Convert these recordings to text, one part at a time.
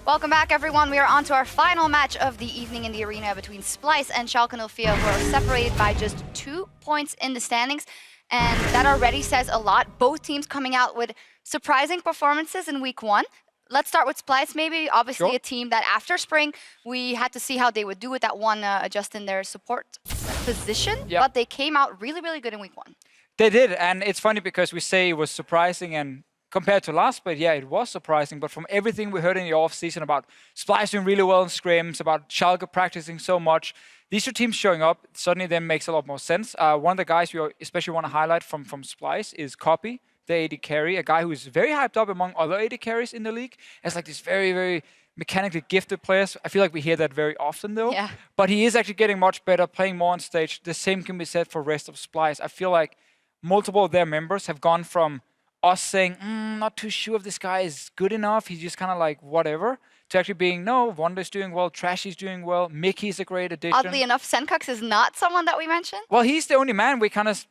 Welcome back, everyone. We are on to our final match of the evening in the arena between Splyce and Schalke 04, who are separated by just 2 points in the standings. And that already says a lot. Both teams coming out with surprising performances in week 1. Let's start with Splyce, maybe. Obviously, a team that after spring, we had to see how they would do with that one adjust in their support position. Yep. But they came out really, really good in week 1. They did, and it's funny because we say it was surprising and compared to last split, yeah, it was surprising. But from everything we heard in the off-season about Splyce doing really well in scrims, about Schalke practicing so much, these two teams showing up suddenly then makes a lot more sense. One of the guys we especially want to highlight from Splyce is Copy, the AD carry, a guy who is very hyped up among other AD carries in the league as like this very, very mechanically gifted players. I feel like we hear that very often though. Yeah. But he is actually getting much better, playing more on stage. The same can be said for the rest of Splyce. I feel like multiple of their members have gone from us saying, not too sure if this guy is good enough, he's just kind of like whatever, to actually being, no, Wonder's doing well, Trashy's doing well, Mickey's a great addition. Oddly enough, Senkux is not someone that we mentioned. Well, he's the only man we kind of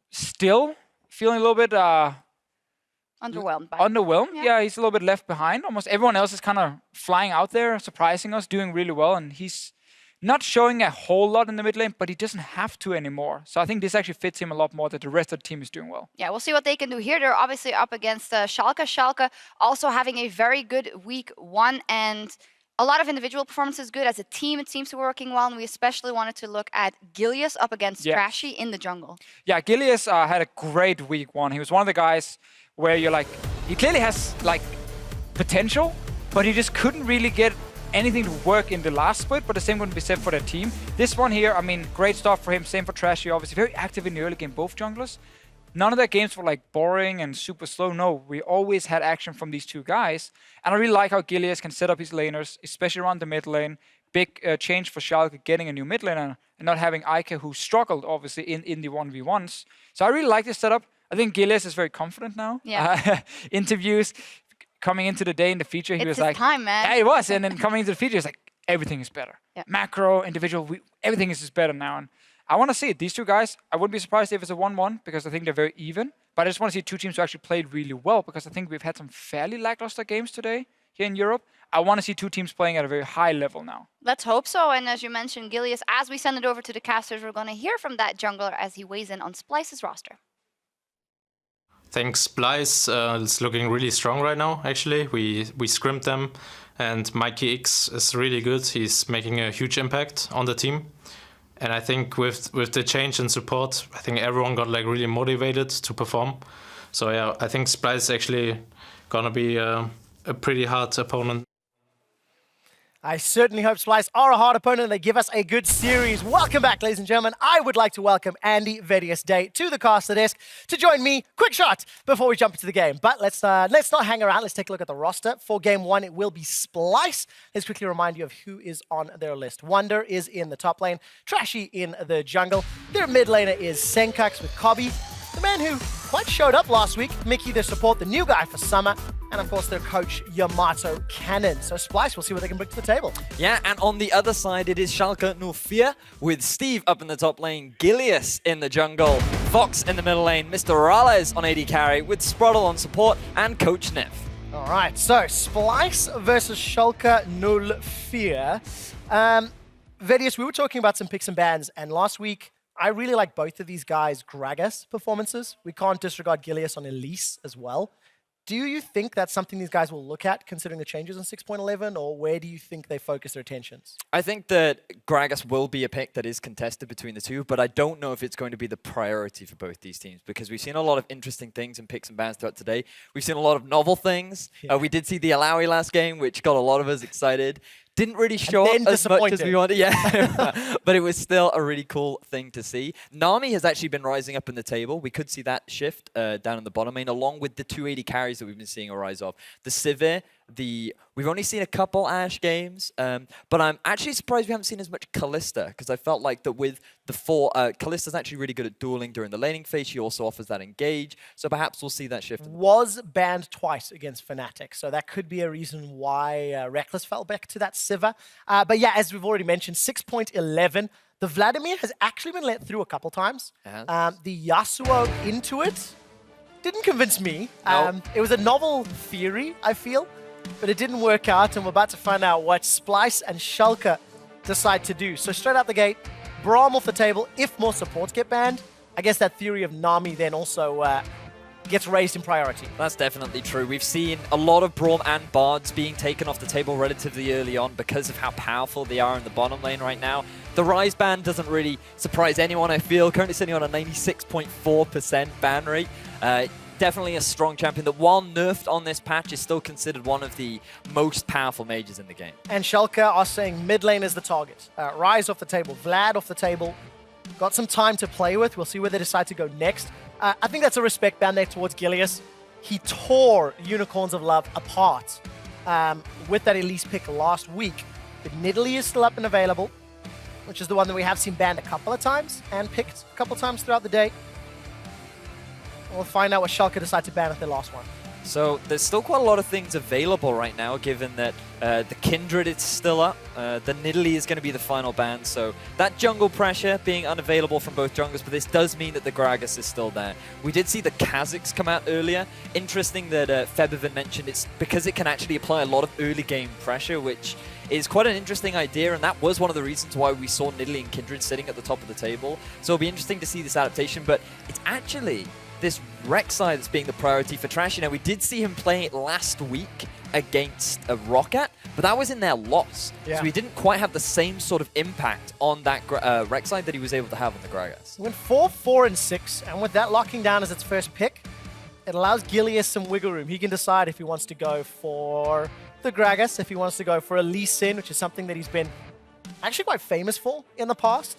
still feeling a little bit Underwhelmed by. Underwhelmed, yeah, he's a little bit left behind. Almost everyone else is kind of flying out there, surprising us, doing really well, and he's not showing a whole lot in the mid lane, but he doesn't have to anymore. So I think this actually fits him a lot more that the rest of the team is doing well. Yeah, we'll see what they can do here. They're obviously up against Schalke. Schalke also having a very good week 1 and a lot of individual performances good. As a team, it seems to be working well, and we especially wanted to look at Gilius up against Trashy in the jungle. Yeah, Gilius had a great week 1. He was one of the guys where you're like, he clearly has like potential, but he just couldn't really get anything to work in the last split, but the same wouldn't be said for their team. This one here, I mean, great stuff for him. Same for Trashy, obviously. Very active in the early game, both junglers. None of their games were like boring and super slow. No, we always had action from these two guys. And I really like how Gilius can set up his laners, especially around the mid lane. Big change for Schalke getting a new mid laner and not having Ike, who struggled, obviously, in the 1v1s. So I really like this setup. I think Gilius is very confident now. Yeah. Interviews coming into the day in the feature, he was like, time, man. Yeah, it was. And then coming into the feature, he's like, everything is better. Yeah. Macro, individual, everything is just better now. And I want to see it. These two guys, I wouldn't be surprised if it's a 1-1 because I think they're very even. But I just want to see two teams who actually played really well because I think we've had some fairly lackluster games today here in Europe. I want to see two teams playing at a very high level now. Let's hope so. And as you mentioned, Gilius, as we send it over to the casters, we're going to hear from that jungler as he weighs in on Splyce's roster. I think Splyce is looking really strong right now, actually. We scrimmed them, and Mikey X is really good. He's making a huge impact on the team. And I think with the change in support, I think everyone got like really motivated to perform. So yeah, I think Splyce is actually gonna be a pretty hard opponent. I certainly hope Splyce are a hard opponent and they give us a good series. Welcome back, ladies and gentlemen. I would like to welcome Andy Vedius Day to the caster desk to join me. Quick shot before we jump into the game. But let's not hang around. Let's take a look at the roster. For game 1, it will be Splyce. Let's quickly remind you of who is on their list. Wonder is in the top lane. Trashy in the jungle. Their mid laner is Senkux with Cobby, the man who quite showed up last week. Mickey, their support, the new guy for summer. And of course, their coach, Yamato Cannon. So Splyce, we'll see what they can bring to the table. Yeah, and on the other side, it is Schalke 04 with Steve up in the top lane, Gilius in the jungle, Fox in the middle lane, Mr. Rales on AD carry with Sproddle on support, and Coach Neff. All right, so Splyce versus Schalke 04. Vedius, we were talking about some picks and bans, and last week, I really like both of these guys' Gragas performances. We can't disregard Gilius on Elise as well. Do you think that's something these guys will look at, considering the changes in 6.11, or where do you think they focus their attentions? I think that Gragas will be a pick that is contested between the two, but I don't know if it's going to be the priority for both these teams, because we've seen a lot of interesting things in picks and bans throughout today. We've seen a lot of novel things. Yeah. We did see the Alawi last game, which got a lot of us excited. Didn't really show up as much as we wanted, yeah. But it was still a really cool thing to see. Nami has actually been rising up in the table. We could see that shift down in the bottom lane, along with the 280 carries that we've been seeing a rise of. The Sivir, we've only seen a couple Ashe games, but I'm actually surprised we haven't seen as much Kalista, because I felt like that with the 4, Kalista's actually really good at dueling during the laning phase. She also offers that engage, so perhaps we'll see that shift. Was banned twice against Fnatic, so that could be a reason why Reckless fell back to that Sivir. But yeah, as we've already mentioned, 6.11. The Vladimir has actually been let through a couple times. The Yasuo into it didn't convince me. No. It was a novel theory, I feel. but it didn't work out, and we're about to find out what Splyce and Schalke decide to do. So straight out the gate, Braum off the table. If more supports get banned, I guess that theory of Nami then also gets raised in priority. That's definitely true. We've seen a lot of Braum and Bards being taken off the table relatively early on because of how powerful they are in the bottom lane right now. The Rise ban doesn't really surprise anyone, I feel. Currently sitting on a 96.4% ban rate. Definitely a strong champion that, while nerfed on this patch, is still considered one of the most powerful mages in the game. And Schalke are saying mid lane is the target. Rise off the table, Vlad off the table. Got some time to play with. We'll see where they decide to go next. I think that's a respect band there towards Gilius. He tore Unicorns of Love apart with that Elise pick last week. But Nidalee is still up and available, which is the one that we have seen banned a couple of times and picked a couple of times throughout the day. We'll find out what Schalke decide to ban at their last one. So there's still quite a lot of things available right now, given that the Kindred is still up. The Nidalee is going to be the final ban, so that jungle pressure being unavailable from both junglers, but this does mean that the Gragas is still there. We did see the Kha'Zix come out earlier. Interesting that Febiven mentioned it's because it can actually apply a lot of early game pressure, which is quite an interesting idea, and that was one of the reasons why we saw Nidalee and Kindred sitting at the top of the table. So it'll be interesting to see this adaptation, but it's actually this Rek'Sai that's being the priority for Trash. You know, we did see him playing it last week against a Roccat, but that was in their loss. Yeah. So he didn't quite have the same sort of impact on that Rek'Sai that he was able to have on the Gragas. Went 4, 4, and 6, and with that locking down as its first pick, it allows Gilius some wiggle room. He can decide if he wants to go for the Gragas, if he wants to go for a Lee Sin, which is something that he's been actually quite famous for in the past.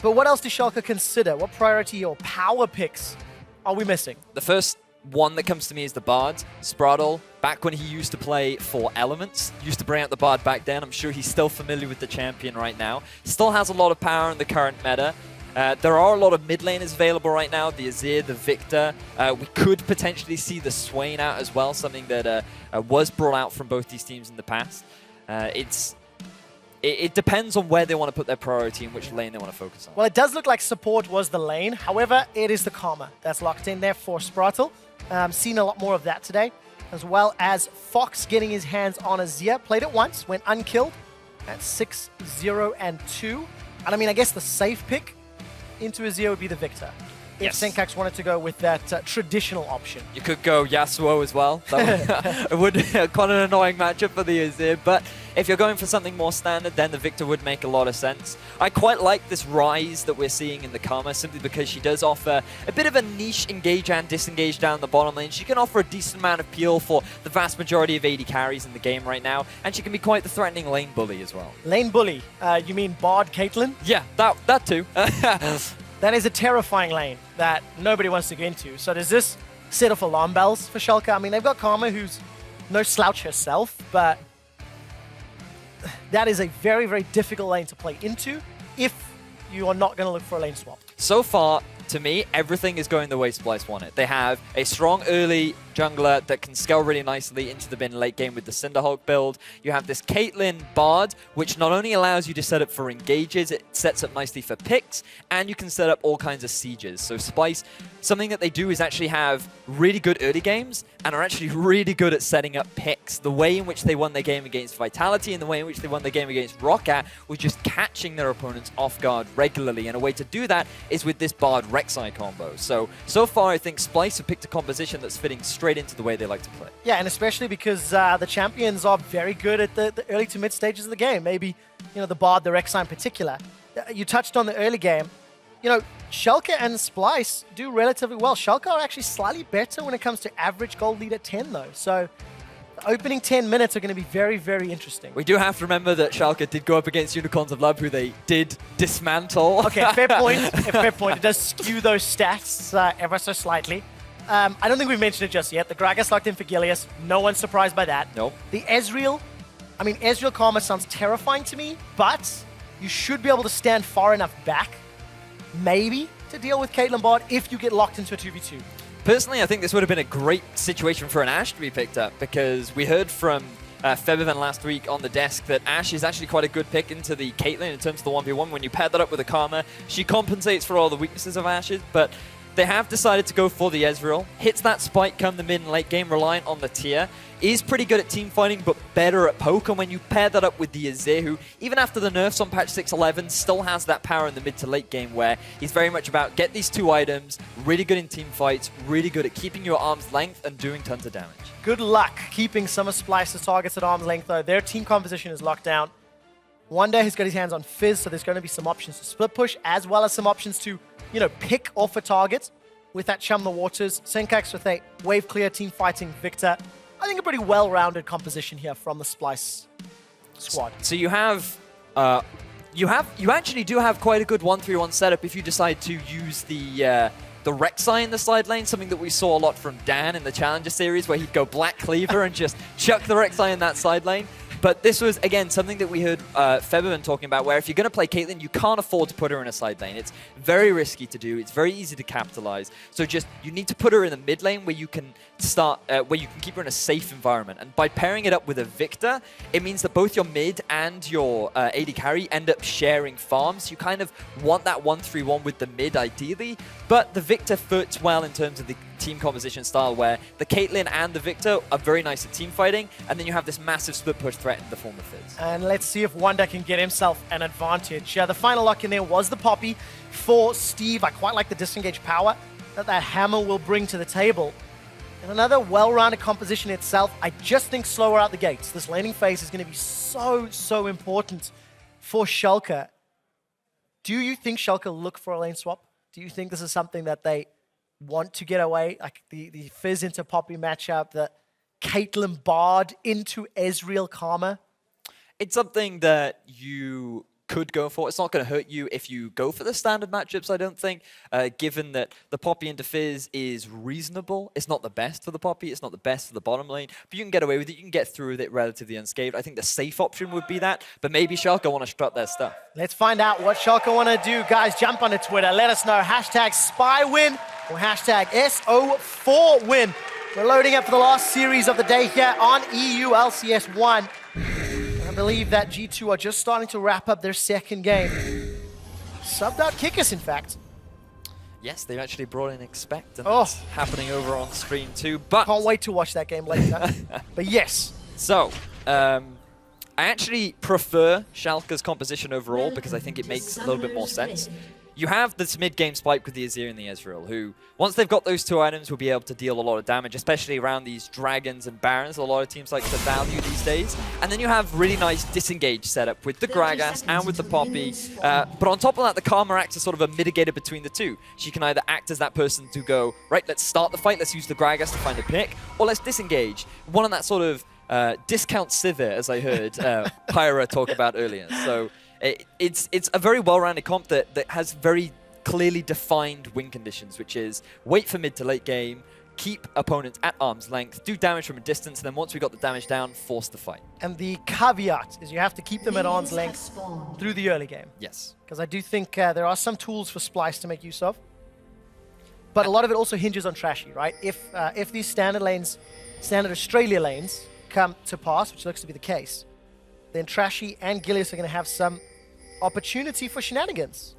But what else does Schalke consider? What priority or power picks are we missing? The first one that comes to me is the Bard. Spraddle, back when he used to play for Elements, used to bring out the Bard back then. I'm sure he's still familiar with the champion right now. Still has a lot of power in the current meta. There are a lot of mid laners available right now, the Azir, the Victor. We could potentially see the Swain out as well, something that was brought out from both these teams in the past. It depends on where they want to put their priority and which lane they want to focus on. Well, it does look like support was the lane. However, it is the Karma that's locked in there for Spraddle. Seen a lot more of that today, as well as Fox getting his hands on Azir. Played it once, went unkilled at 6, 0, and 2. And I mean, I guess the safe pick into Azir would be the Victor. If Senkax wanted to go with that traditional option. You could go Yasuo as well. That would be quite an annoying matchup for the Azir, but if you're going for something more standard, then the Victor would make a lot of sense. I quite like this Rise that we're seeing in the Karma, simply because she does offer a bit of a niche engage and disengage down the bottom lane. She can offer a decent amount of peel for the vast majority of AD carries in the game right now, and she can be quite the threatening lane bully as well. Lane bully? You mean Bard Caitlyn? Yeah, that too. That is a terrifying lane that nobody wants to get into. So does this set off alarm bells for Schalke? I mean, they've got Karma, who's no slouch herself, but that is a very, very difficult lane to play into if you are not going to look for a lane swap. So far, to me, everything is going the way Splyce want it. They have a strong early jungler that can scale really nicely into the bin late game with the Cinderhulk build. You have this Caitlyn Bard, which not only allows you to set up for engages, it sets up nicely for picks, and you can set up all kinds of sieges. So Splyce, something that they do is actually have really good early games and are actually really good at setting up picks. The way in which they won their game against Vitality and the way in which they won their game against Roccat was just catching their opponents off guard regularly, and a way to do that is with this Bard Rek'Sai combo. So far I think Splyce have picked a composition that's fitting straight into the way they like to play. Yeah, and especially because the champions are very good at the early to mid stages of the game. Maybe, you know, the Bard, the Rek'Sai in particular. You touched on the early game. You know, Schalke and Splyce do relatively well. Schalke are actually slightly better when it comes to average gold lead at 10 though. So the opening 10 minutes are going to be very, very interesting. We do have to remember that Schalke did go up against Unicorns of Love, who they did dismantle. Okay, fair point. Fair point. It does skew those stats ever so slightly. I don't think we've mentioned it just yet. The Gragas locked in for Gilius. No one's surprised by that. Nope. The Ezreal, I mean, Ezreal Karma sounds terrifying to me, but you should be able to stand far enough back, maybe, to deal with Caitlyn Bard if you get locked into a 2v2. Personally, I think this would have been a great situation for an Ashe to be picked up, because we heard from Febiven last week on the desk that Ashe is actually quite a good pick into the Caitlyn in terms of the 1v1. When you pair that up with a Karma, she compensates for all the weaknesses of Ashe, but They have decided to go for the Ezreal. Hits that spike come the mid and late game, reliant on the tier. Is pretty good at team fighting, but better at poke. And when you pair that up with the Azir, who, even after the nerfs on patch 6.11, still has that power in the mid to late game where he's very much about get these 2 items, really good in team fights, really good at keeping your arm's length and doing tons of damage. Good luck keeping some of Splyce's targets at arm's length, though. Their team composition is locked down. Wonder has got his hands on Fizz, so there's going to be some options to split push, as well as some options to, you know, pick off a target with that Chum the Waters. Senkax with a wave clear team fighting Victor. I think a pretty well-rounded composition here from the Splyce squad. So you have, you actually do have quite a good 1-3-1 setup if you decide to use the Rek'Sai in the side lane, something that we saw a lot from Dan in the Challenger series, where he'd go Black Cleaver and just chuck the Rek'Sai in that side lane. But this was, again, something that we heard Feberman talking about, where if you're going to play Caitlyn, you can't afford to put her in a side lane. It's very risky to do. It's very easy to capitalize. So just, you need to put her in the mid lane where you can start, where you can keep her in a safe environment. And by pairing it up with a Victor, it means that both your mid and your AD carry end up sharing farms. You kind of want that 1-3-1 with the mid, ideally. But the Victor fits well in terms of the team composition style, where the Caitlyn and the Victor are very nice at team fighting, and then you have this massive split push threat in the form of Fizz. And let's see if Wonder can get himself an advantage. The final lock in there was the Poppy for Steve. I quite like the disengage power that hammer will bring to the table. And another well-rounded composition itself. I just think slower out the gates. This laning phase is going to be so important for Schalke. Do you think Schalke look for a lane swap? Do you think this is something that they want to get away, like the Fizz into Poppy matchup, the Caitlyn Bard into Ezreal Karma? It's something that you could go for. It's not going to hurt you if you go for the standard matchups, I don't think, given that the Poppy into Fizz is reasonable. It's not the best for the Poppy, it's not the best for the bottom lane, but you can get away with it, you can get through with it relatively unscathed. I think the safe option would be that, but maybe Schalke want to strut their stuff. Let's find out what Schalke want to do. Guys, jump onto Twitter, let us know, hashtag SpyWin or hashtag S04win. We're loading up for the last series of the day here on EULCS1. I believe that G2 are just starting to wrap up their second game. Subbed out Kickers, in fact. Yes, they've actually brought in Expect, and that's happening over on stream too. But can't wait to watch that game later. But yes. So, I actually prefer Schalke's composition overall because I think it makes a little bit more sense. You have this mid-game spike with the Azir and the Ezreal, who, once they've got those 2 items, will be able to deal a lot of damage, especially around these dragons and barons. A lot of teams like to value these days. And then you have really nice disengage setup with the Gragas and with the Poppy. But on top of that, the Karma acts as sort of a mitigator between the two. She can either act as that person to go, right, let's start the fight, let's use the Gragas to find a pick, or let's disengage. One on that sort of discount Sivir, as I heard Pyra talk about earlier. So it's a very well-rounded comp that has very clearly defined win conditions, which is wait for mid to late game, keep opponents at arm's length, do damage from a distance, and then once we got the damage down, force the fight. And the caveat is you have to keep them at arm's length through the early game. Yes. Because I do think there are some tools for Splyce to make use of. But a lot of it also hinges on Trashy, right? If these standard lanes, standard Australia lanes, come to pass, which looks to be the case, then Trashy and Gilius are going to have some opportunity for shenanigans.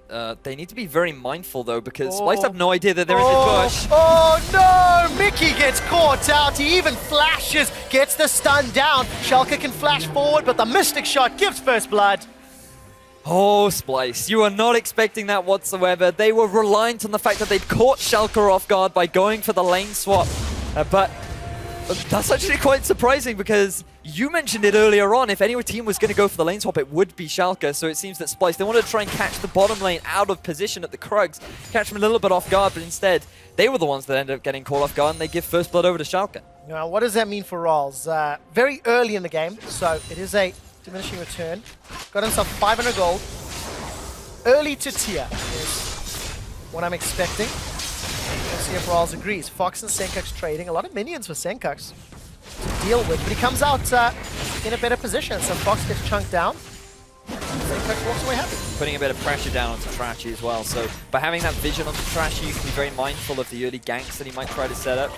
Yeah, they need to be very mindful, though, because Splyce have no idea that they're in the bush. Oh, no! Mickey gets caught out. He even flashes, gets the stun down. Schalke can flash forward, but the Mystic Shot gives first blood. Oh, Splyce, you are not expecting that whatsoever. They were reliant on the fact that they'd caught Schalke off guard by going for the lane swap. But that's actually quite surprising because you mentioned it earlier on. If any team was going to go for the lane swap, it would be Schalke. So it seems that Splyce, they wanted to try and catch the bottom lane out of position at the Krugs, catch them a little bit off guard, but instead, they were the ones that ended up getting caught off guard, and they give first blood over to Schalke. Now, what does that mean for Rolls? Very early in the game, so it is a diminishing return. Got himself 500 gold. Early to tier is what I'm expecting. Let's see if Rolls agrees. Fox and Senkax trading. A lot of minions for Senkax to deal with, but he comes out in a better position. So Fox gets chunked down. Senkax walks away happy. Putting a bit of pressure down onto Trashy as well. So by having that vision onto Trashy, you can be very mindful of the early ganks that he might try to set up.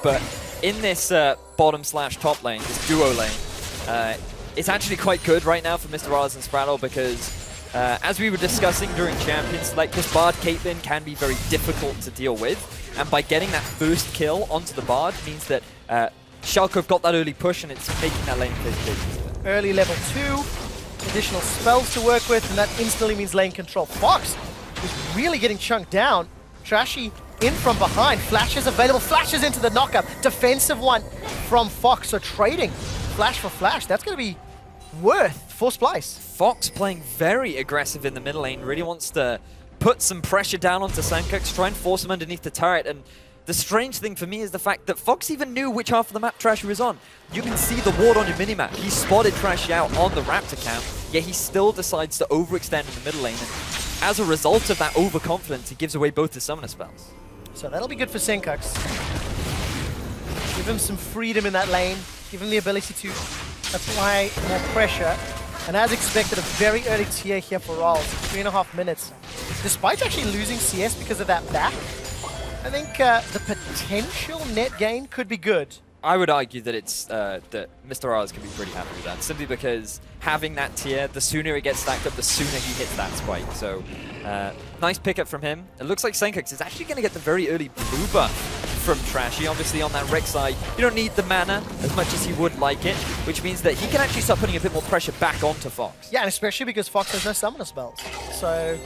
But in this bottom/top lane, this duo lane, it's actually quite good right now for Mr. Rollins and Spraddle because As we were discussing during Champions, like this Bard Caitlyn can be very difficult to deal with, and by getting that first kill onto the Bard means that Schalke have got that early push and it's making that lane phase. Early level 2, additional spells to work with, and that instantly means lane control. Fox is really getting chunked down. Trashy in from behind, flashes available, flashes into the knockup. Defensive one from Fox, so trading flash for flash. That's going to be worth for Splyce. Fox playing very aggressive in the middle lane, really wants to put some pressure down onto Sankux, try and force him underneath the turret, and the strange thing for me is the fact that Fox even knew which half of the map Trashy was on. You can see the ward on your minimap. He spotted Trashy out on the Raptor camp, yet he still decides to overextend in the middle lane. And as a result of that overconfidence, he gives away both his summoner spells. So that'll be good for Sankux. Give him some freedom in that lane. Give him the ability to apply more pressure. And as expected, a very early tier here for Rolls. 3.5 minutes. Despite actually losing CS because of that back, I think the potential net gain could be good. I would argue that it's that Mr. R's can be pretty happy with that, simply because having that tier, the sooner it gets stacked up, the sooner he hits that spike. So nice pickup from him. It looks like Sankux is actually going to get the very early blue buff from Trashy. Obviously on that Rex side, you don't need the mana as much as he would like it, which means that he can actually start putting a bit more pressure back onto Fox. Yeah, and especially because Fox has no summoner spells. So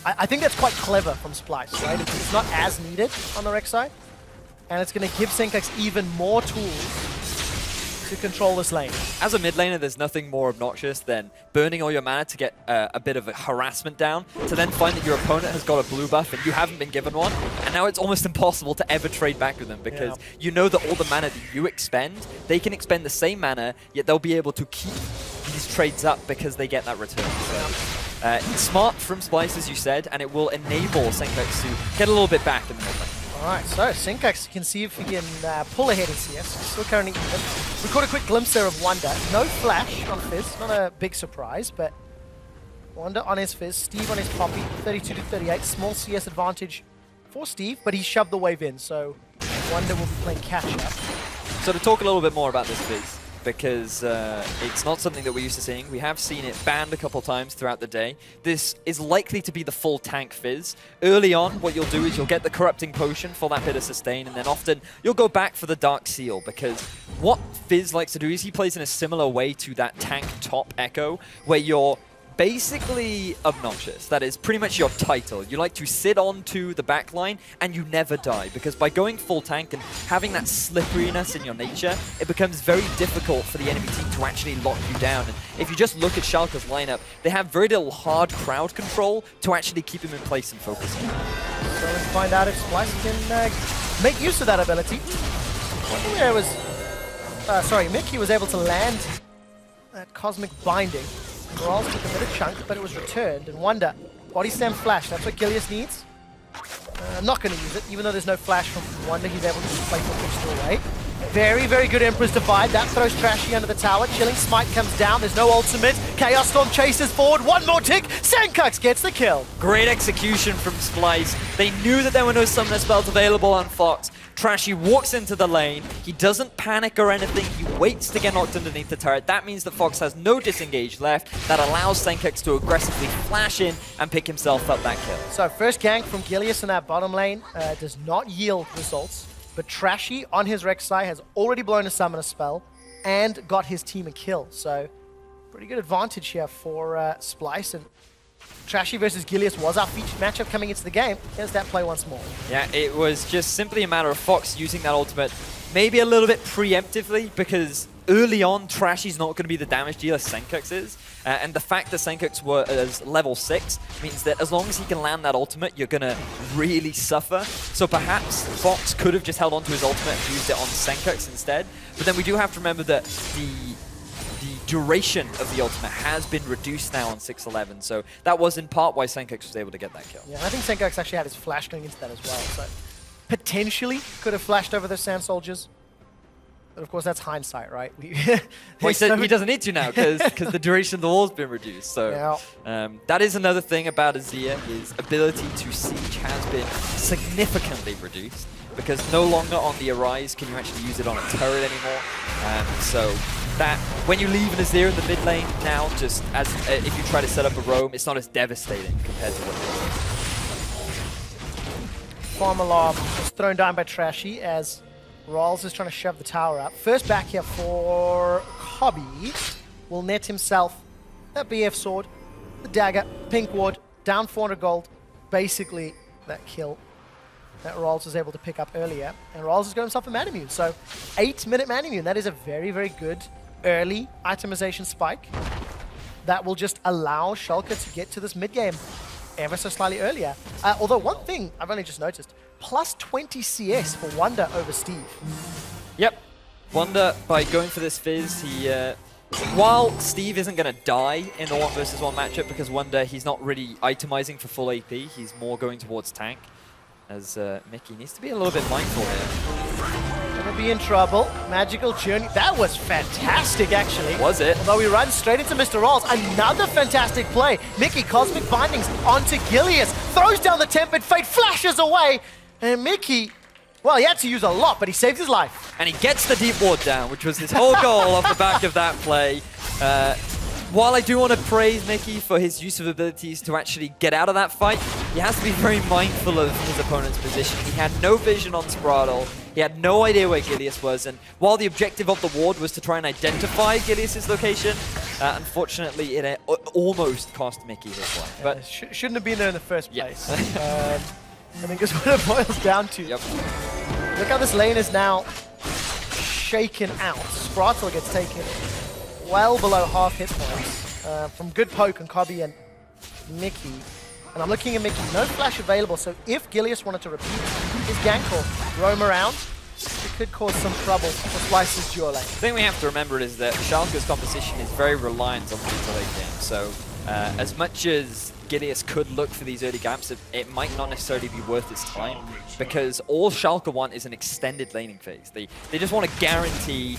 I think that's quite clever from Splyce, right? It's not as needed on the Rex side, and it's going to give Sankux even more tools to control this lane. As a mid laner, there's nothing more obnoxious than burning all your mana to get a bit of a harassment down, to then find that your opponent has got a blue buff and you haven't been given one, and now it's almost impossible to ever trade back with them because you know that all the mana that you expend, they can expend the same mana, yet they'll be able to keep these trades up because they get that return. So, smart from Splyce, as you said, and it will enable Sankux to get a little bit back in the mid lane. Alright, so Sankux can see if he can pull ahead in CS. Still currently even. We caught a quick glimpse there of Wonder. No flash on Fizz, not a big surprise, but Wonder on his Fizz, Steve on his Poppy, 32 to 38. Small CS advantage for Steve, but he shoved the wave in, so Wonder will be playing catch up. So to talk a little bit more about this Fizz, because it's not something that we're used to seeing. We have seen it banned a couple times throughout the day. This is likely to be the full tank Fizz. Early on, what you'll do is you'll get the Corrupting Potion for that bit of sustain, and then often you'll go back for the Dark Seal, because what Fizz likes to do is he plays in a similar way to that tank top Echo, where you're basically obnoxious. That is pretty much your title. You like to sit onto the back line and you never die, because by going full tank and having that slipperiness in your nature, it becomes very difficult for the enemy team to actually lock you down. And if you just look at Schalke's lineup, they have very little hard crowd control to actually keep him in place and focus. So let's find out if Splyce can make use of that ability. Where was Mickey was able to land that Cosmic Binding. Morales took a bit of chunk, but it was returned. And Wonder, Body Slam Flash, that's what Gilius needs. I'm not going to use it, even though there's no flash from Wonder, he's able to just play for Crystal away. Very, very good Emperor's Divide. That throws Trashy under the tower. Chilling Smite comes down, there's no ultimate. Chaos Storm chases forward, one more tick. Sankux gets the kill. Great execution from Splyce. They knew that there were no summoner spells available on Fox. Trashy walks into the lane. He doesn't panic or anything. He waits to get knocked underneath the turret. That means that Fox has no disengage left. That allows Sankux to aggressively flash in and pick himself up that kill. So first gank from Gilius in that bottom lane does not yield results. But Trashy on his Rek'Sai has already blown a summoner spell and got his team a kill. So pretty good advantage here for Splyce. And Trashy versus Gilius was our featured matchup coming into the game. Here's that play once more. Yeah, it was just simply a matter of Fox using that ultimate maybe a little bit preemptively, because early on, Trashy's not going to be the damage dealer Sankux is. And the fact that Sankux was level 6 means that as long as he can land that ultimate, you're going to really suffer. So perhaps Fox could have just held on to his ultimate and used it on Sankux instead. But then we do have to remember that the duration of the ultimate has been reduced now on 6-11. So that was in part why Sankux was able to get that kill. Yeah, I think Sankux actually had his flash going into that as well. So potentially could have flashed over the Sand Soldiers. But of course, that's hindsight, right? Well, he doesn't need to now because the duration of the wall's been reduced. So that is another thing about Azir. His ability to siege has been significantly reduced, because no longer on the Arise can you actually use it on a turret anymore. So that when you leave an Azir in the mid lane now, just as if you try to set up a roam, it's not as devastating compared to what it was. Farm alarm was thrown down by Trashy as Rawls is trying to shove the tower up. First back here for Hobby. Will net himself that BF sword, the dagger, pink ward, down 400 gold. Basically, that kill that Rawls was able to pick up earlier. And Rawls has got himself a Manimune. So 8-minute Manimune. That is a very, very good early itemization spike that will just allow Schalke to get to this mid game ever so slightly earlier. Although one thing I've only just noticed, plus 20 CS for Wonder over Steve. Yep. Wonder, by going for this Fizz, he... while Steve isn't going to die in the 1 versus 1 matchup because Wonder, he's not really itemizing for full AP, he's more going towards tank. As Mickey needs to be a little bit mindful here. Gonna be in trouble. Magical Journey. That was fantastic, actually. Was it? Although we run straight into Mr. Rawls. Another fantastic play. Mickey, Cosmic Bindings onto Gilius. Throws down the Tempered Fate, flashes away. And Mickey, well, he had to use a lot, but he saved his life. And he gets the deep ward down, which was his whole goal off the back of that play. While I do want to praise Mickey for his use of abilities to actually get out of that fight, he has to be very mindful of his opponent's position. He had no vision on Spraddle. He had no idea where Gilius was, and while the objective of the ward was to try and identify Gilius' location, unfortunately it almost cost Mickey his life. Yeah, but shouldn't have been there in the first place. I think that's what it boils down to. Yep. Look how this lane is now shaken out. Spraddle gets taken well below half hit points from good poke on Cobby and Mickey. And I'm looking at Mickey, no flash available, so if Gilius wanted to repeat his gank or roam around, it could cause some trouble for Splyce's duo lane. The thing we have to remember is that Schalke's composition is very reliant on the late game, so as much as Gilius could look for these early gaps, it might not necessarily be worth its time, because all Schalke want is an extended laning phase. They just want to guarantee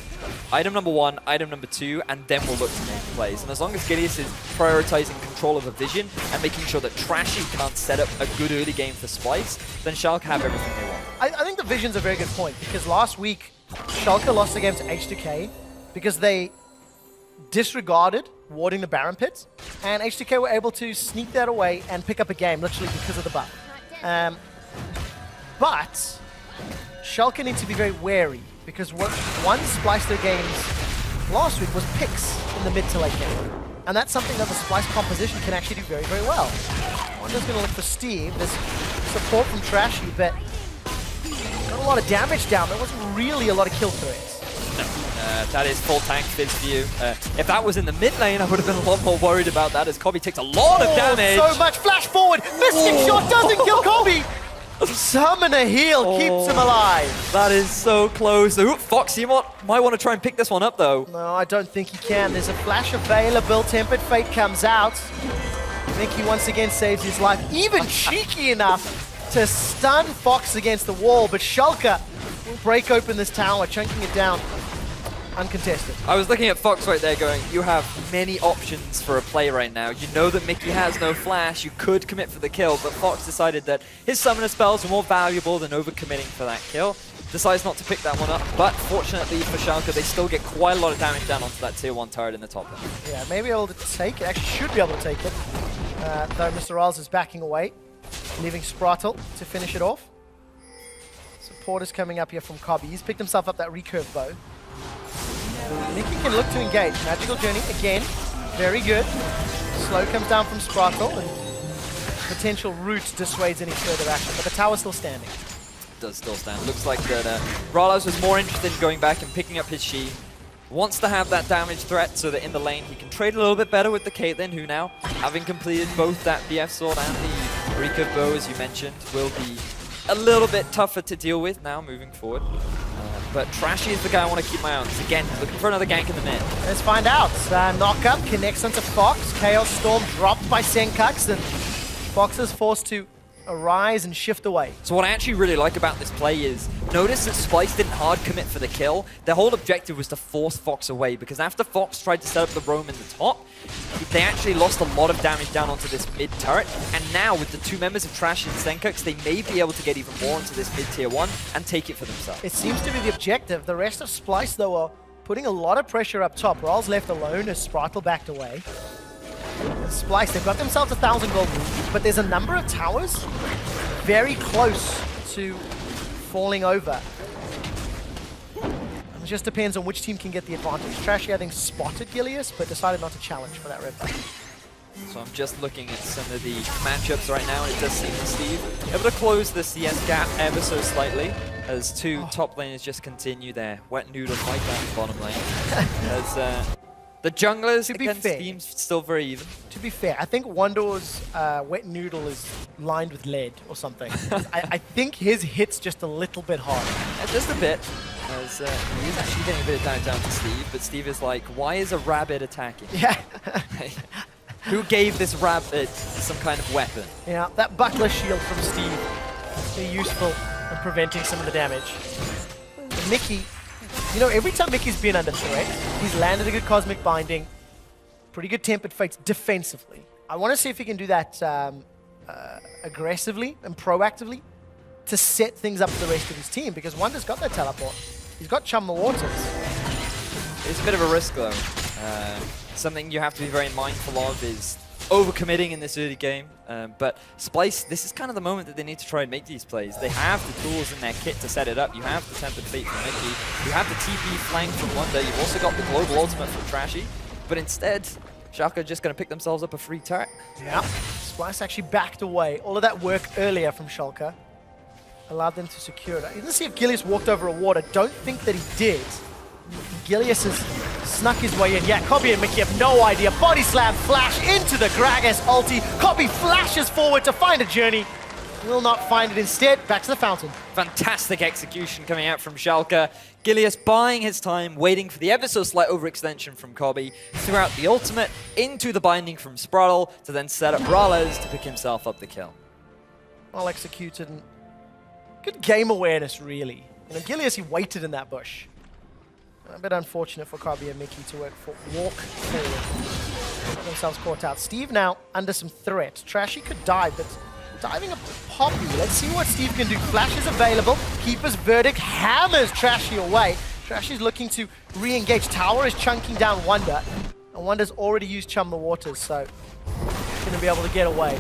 item number 1, item number 2, and then we'll look to make plays. And as long as Gilius is prioritizing control of a vision and making sure that Trashy can't set up a good early game for Splyce, then Schalke have everything they want. I think the vision's a very good point, because last week Schalke lost the game to H2K because they disregarded warding the Baron pits, and H2K were able to sneak that away and pick up a game literally because of the buff. But Schalke need to be very wary, because what won Splyce their games last week was picks in the mid to late game. And that's something that the Splyce composition can actually do very, very well. Wonder's going to look for Steve. There's support from Trashy, but got a lot of damage down. There wasn't really a lot of kill threats. That is full tank Fizz for you. If that was in the mid lane, I would have been a lot more worried about that, as Cobby takes a lot of damage. So much flash forward. Mystic shot doesn't kill Cobby. Summon a heal keeps him alive. That is so close. Ooh, Fox, you might want to try and pick this one up, though. No, I don't think he can. There's a flash available. Tempered Fate comes out. Mickey once again saves his life. Even cheeky enough to stun Fox against the wall, but Schalke will break open this tower, chunking it down. Uncontested. I was looking at Fox right there going, you have many options for a play right now. You know that Mickey has no flash, you could commit for the kill, but Fox decided that his summoner spells were more valuable than overcommitting for that kill. Decides not to pick that one up, but fortunately for Schalke, they still get quite a lot of damage down onto that tier 1 turret in the top lane. Yeah, maybe able to take it, actually should be able to take it. Though Mr. Rawls is backing away, leaving Spraddle to finish it off. Support is coming up here from Cobby. He's picked himself up that recurve bow. Mickey can look to engage. Magical Journey, again, very good. Slow comes down from Spraddle, and potential root dissuades any further action, but the tower's still standing. It does still stand. Looks like that Rallos was more interested in going back and picking up his Shi. Wants to have that damage threat so that in the lane he can trade a little bit better with the Caitlyn, who now, having completed both that BF sword and the recurve bow, as you mentioned, will be a little bit tougher to deal with now moving forward. But Trashy is the guy I want to keep my eye on, because again, he's looking for another gank in the mid. Let's find out. Knock-up connects onto Fox. Chaos Storm dropped by Senkux, and Fox is forced to arise and shift away. So what I actually really like about this play is, notice that Splyce didn't hard commit for the kill. Their whole objective was to force Fox away, because after Fox tried to set up the roam in the top, they actually lost a lot of damage down onto this mid turret, and now with the 2 members of Trash and Senkux, they may be able to get even more into this mid tier 1 and take it for themselves. It seems to be the objective. The rest of Splyce, though, are putting a lot of pressure up top. Rawls left alone as Sprotle backed away. And Splyce, they've got themselves a 1,000 gold lead, but there's a number of towers very close to falling over. It just depends on which team can get the advantage. Trashy, I think, spotted Gilius, but decided not to challenge for that red buff. So I'm just looking at some of the matchups right now, and it does seem that Steve able to close the CS gap ever so slightly, as two top laners just continue their wet noodle fight down the bottom lane. As the junglers against teams still very even. To be fair, I think Wandor's wet noodle is lined with lead or something. I think his hit's just a little bit hard. Just a bit. As he's actually getting a bit of damage down to Steve, but Steve is like, why is a rabbit attacking? Yeah. Who gave this rabbit some kind of weapon? Yeah, that buckler shield from Steve is very useful in preventing some of the damage. But Mickey, you know, every time Mickey's been under threat, he's landed a good Cosmic Binding, pretty good Tempered Fates defensively. I want to see if he can do that aggressively and proactively to set things up for the rest of his team, because Wonder's got that teleport. He's got Chum the Waters. It's a bit of a risk, though. Something you have to be very mindful of is overcommitting in this early game. But Splyce, this is kind of the moment that they need to try and make these plays. They have the tools in their kit to set it up. You have the Tempered Fate from Mickey. You have the TP flank from Wonder. You've also got the Global Ultimate from Trashy. But instead, Schalke are just going to pick themselves up a free turret. Yeah, Splyce actually backed away. All of that work earlier from Schalke allowed them to secure it. You can see if Gilius walked over a ward. I don't think that he did. Gilius has snuck his way in. Yeah, Kobe and Mickey have no idea. Body slam, flash into the Gragas ulti. Kobe flashes forward to find a journey. Will not find it instead. Back to the fountain. Fantastic execution coming out from Schalke. Gilius buying his time, waiting for the ever so slight overextension from Kobe, threw out the ultimate into the binding from Sprotle to then set up Rawls to pick himself up the kill. Well executed and good game awareness, really. You know, Gilius, he waited in that bush. A bit unfortunate for Kobe and Mickey to walk forward. Got themselves caught out. Steve now under some threat. Trashy could dive, but diving up to Poppy. Let's see what Steve can do. Flash is available. Keeper's Verdict hammers Trashy away. Trashy's looking to re-engage. Tower is chunking down Wonder. And Wonder's already used Chum the Waters, so he's going to be able to get away.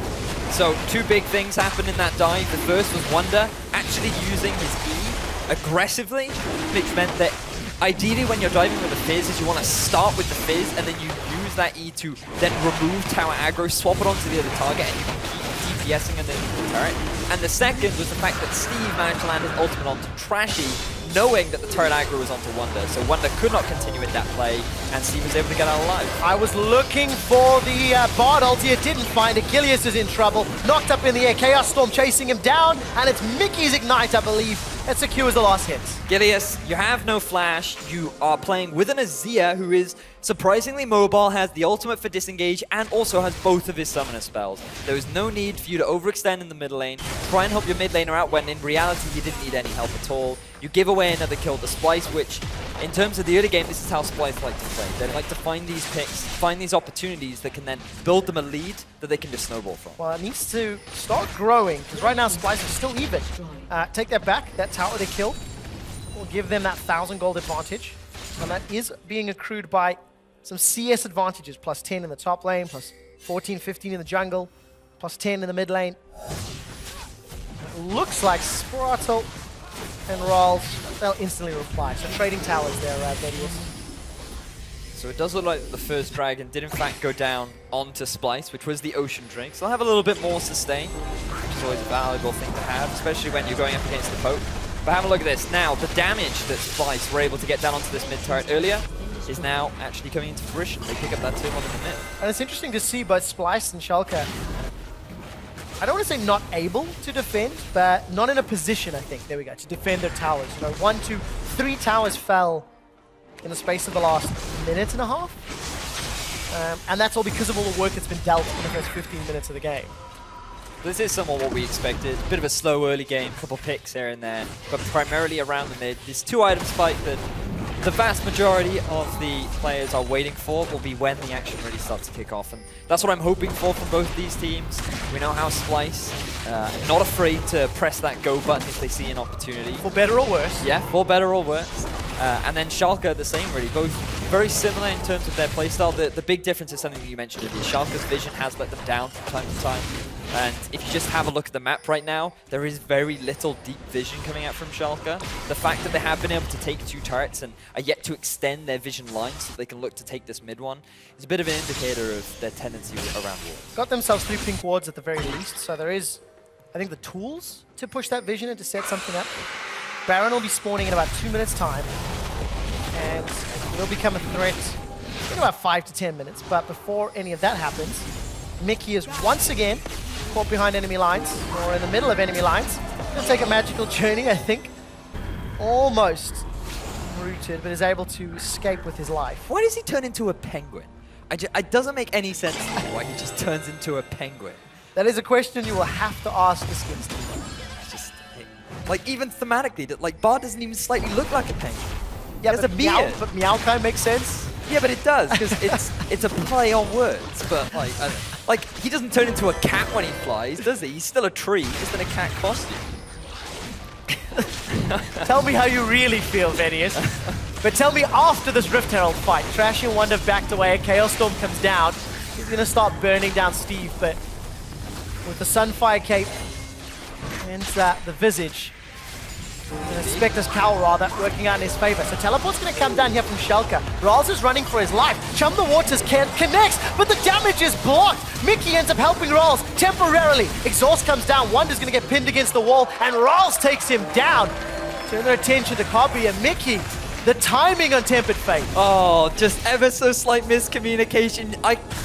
So two big things happened in that dive. The first was Wonder actually using his E aggressively, which meant that ideally, when you're diving with the Fizz, is you want to start with the Fizz, and then you use that E to then remove tower aggro, swap it onto the other target, and you can keep DPSing underneath the turret. And the second was the fact that Steve managed to land his ultimate onto Trashy, knowing that the turret aggro was onto Wonder. So Wonder could not continue with that play, and Steve was able to get out alive. I was looking for the Bard ulti, it didn't find it. Gilius is in trouble, knocked up in the air. Chaos Storm chasing him down, and it's Mickey's Ignite, I believe, that secures the last hit. Gilius, you have no flash. You are playing with an Azir who is surprisingly mobile, has the ultimate for disengage, and also has both of his summoner spells. There is no need for you to overextend in the mid lane, try and help your mid laner out when in reality you didn't need any help at all. You give away another kill to Splyce, which in terms of the early game, this is how Splyce like to play. They like to find these picks, find these opportunities that can then build them a lead that they can just snowball from. Well, it needs to start growing, because right now Splyce is still even. Take that back, that tower they killed will give them that 1,000 gold advantage. And that is being accrued by some CS advantages, plus 10 in the top lane, plus 14, 15 in the jungle, plus 10 in the mid lane. It looks like Sprotle and Rawls, they'll instantly reply. So trading towers there, Vedius. So it does look like the first dragon did in fact go down onto Splyce, which was the Ocean Drink. So they'll have a little bit more sustain, which is always a valuable thing to have, especially when you're going up against the Pope. But have a look at this. Now, the damage that Splyce were able to get down onto this mid turret earlier is now actually coming into fruition. They pick up that turn on in the mid. And it's interesting to see both Splyce and Schalke, I don't want to say not able to defend, but not in a position, I think, there we go, to defend their towers. You know, 1, 2, 3 towers fell in the space of the last minute and a half. And that's all because of all the work that's been dealt in the first 15 minutes of the game. This is somewhat what we expected. Bit of a slow early game, couple picks here and there, but primarily around the mid. This 2-item spike that the vast majority of the players are waiting for will be when the action really starts to kick off. And that's what I'm hoping for from both these teams. We know how Splyce, not afraid to press that go button if they see an opportunity. For better or worse. Yeah, for better or worse. And then Schalke the same, really. Both very similar in terms of their playstyle. The big difference is something that you mentioned, is Schalke's vision has let them down from time to time. And if you just have a look at the map right now, there is very little deep vision coming out from Schalke. The fact that they have been able to take 2 turrets and are yet to extend their vision line so they can look to take this mid one is a bit of an indicator of their tendency around wards. Got themselves 3 pink wards at the very least, so there is, I think, the tools to push that vision and to set something up. Baron will be spawning in about 2 minutes' time, and will become a threat in about 5 to 10 minutes. But before any of that happens, Mickey is once again caught behind enemy lines, or in the middle of enemy lines. He'll take a magical journey, I think. Almost rooted, but is able to escape with his life. Why does he turn into a penguin? It doesn't make any sense to me why he just turns into a penguin. That is a question you will have to ask the skins team. Like, even thematically, like, Bard doesn't even slightly look like a penguin. Yeah, he has a beard. But Meowkai makes sense. Yeah, but it does, because it's a play on words. But, like, he doesn't turn into a cat when he flies, does he? He's still a tree, just in a cat costume. Tell me how you really feel, Venius. But tell me after this Rift Herald fight. Trash and Wonder backed away, Chaos Storm comes down. He's going to start burning down Steve, but with the Sunfire Cape and the Visage, the Spectre's Cowl rather, working out in his favor. So Teleport's going to come down here from Schalke. Ralz is running for his life. Chum the Waters connects, but the damage is blocked. Mickey ends up helping Ralz temporarily. Exhaust comes down. Wonder's going to get pinned against the wall, and Ralz takes him down. Turn their attention to Kobe and Mickey. The timing on Tempered Fate. Oh, just ever so slight miscommunication.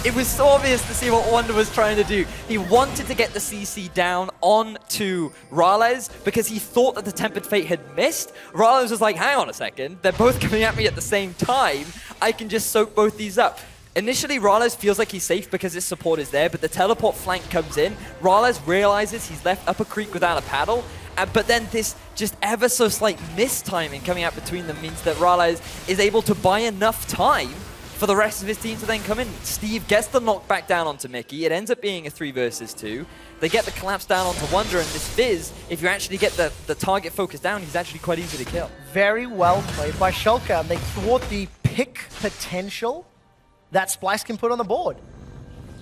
It was so obvious to see what Wonder was trying to do. He wanted to get the CC down onto Ralez because he thought that the Tempered Fate had missed. Ralez was like, hang on a second, they're both coming at me at the same time. I can just soak both these up. Initially, Ralez feels like he's safe because his support is there, but the teleport flank comes in. Ralez realizes he's left up a creek without a paddle, but then this just ever so slight mistiming coming out between them means that Ralez is able to buy enough time for the rest of his team to then come in. Steve gets the knockback down onto Mickey. It ends up being a 3 versus 2. They get the collapse down onto Wonder, and this Fizz, if you actually get the target focus down, he's actually quite easy to kill. Very well played by Schalke, and they thwart the pick potential that Splyce can put on the board.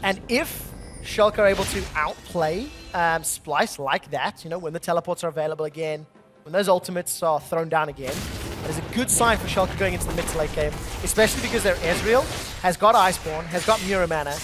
And if Schalke are able to outplay Splyce like that, you know, when the teleports are available again, when those ultimates are thrown down again, that is a good sign for Schalke going into the mid to late game, especially because their Ezreal has got Iceborne, has got Muramana,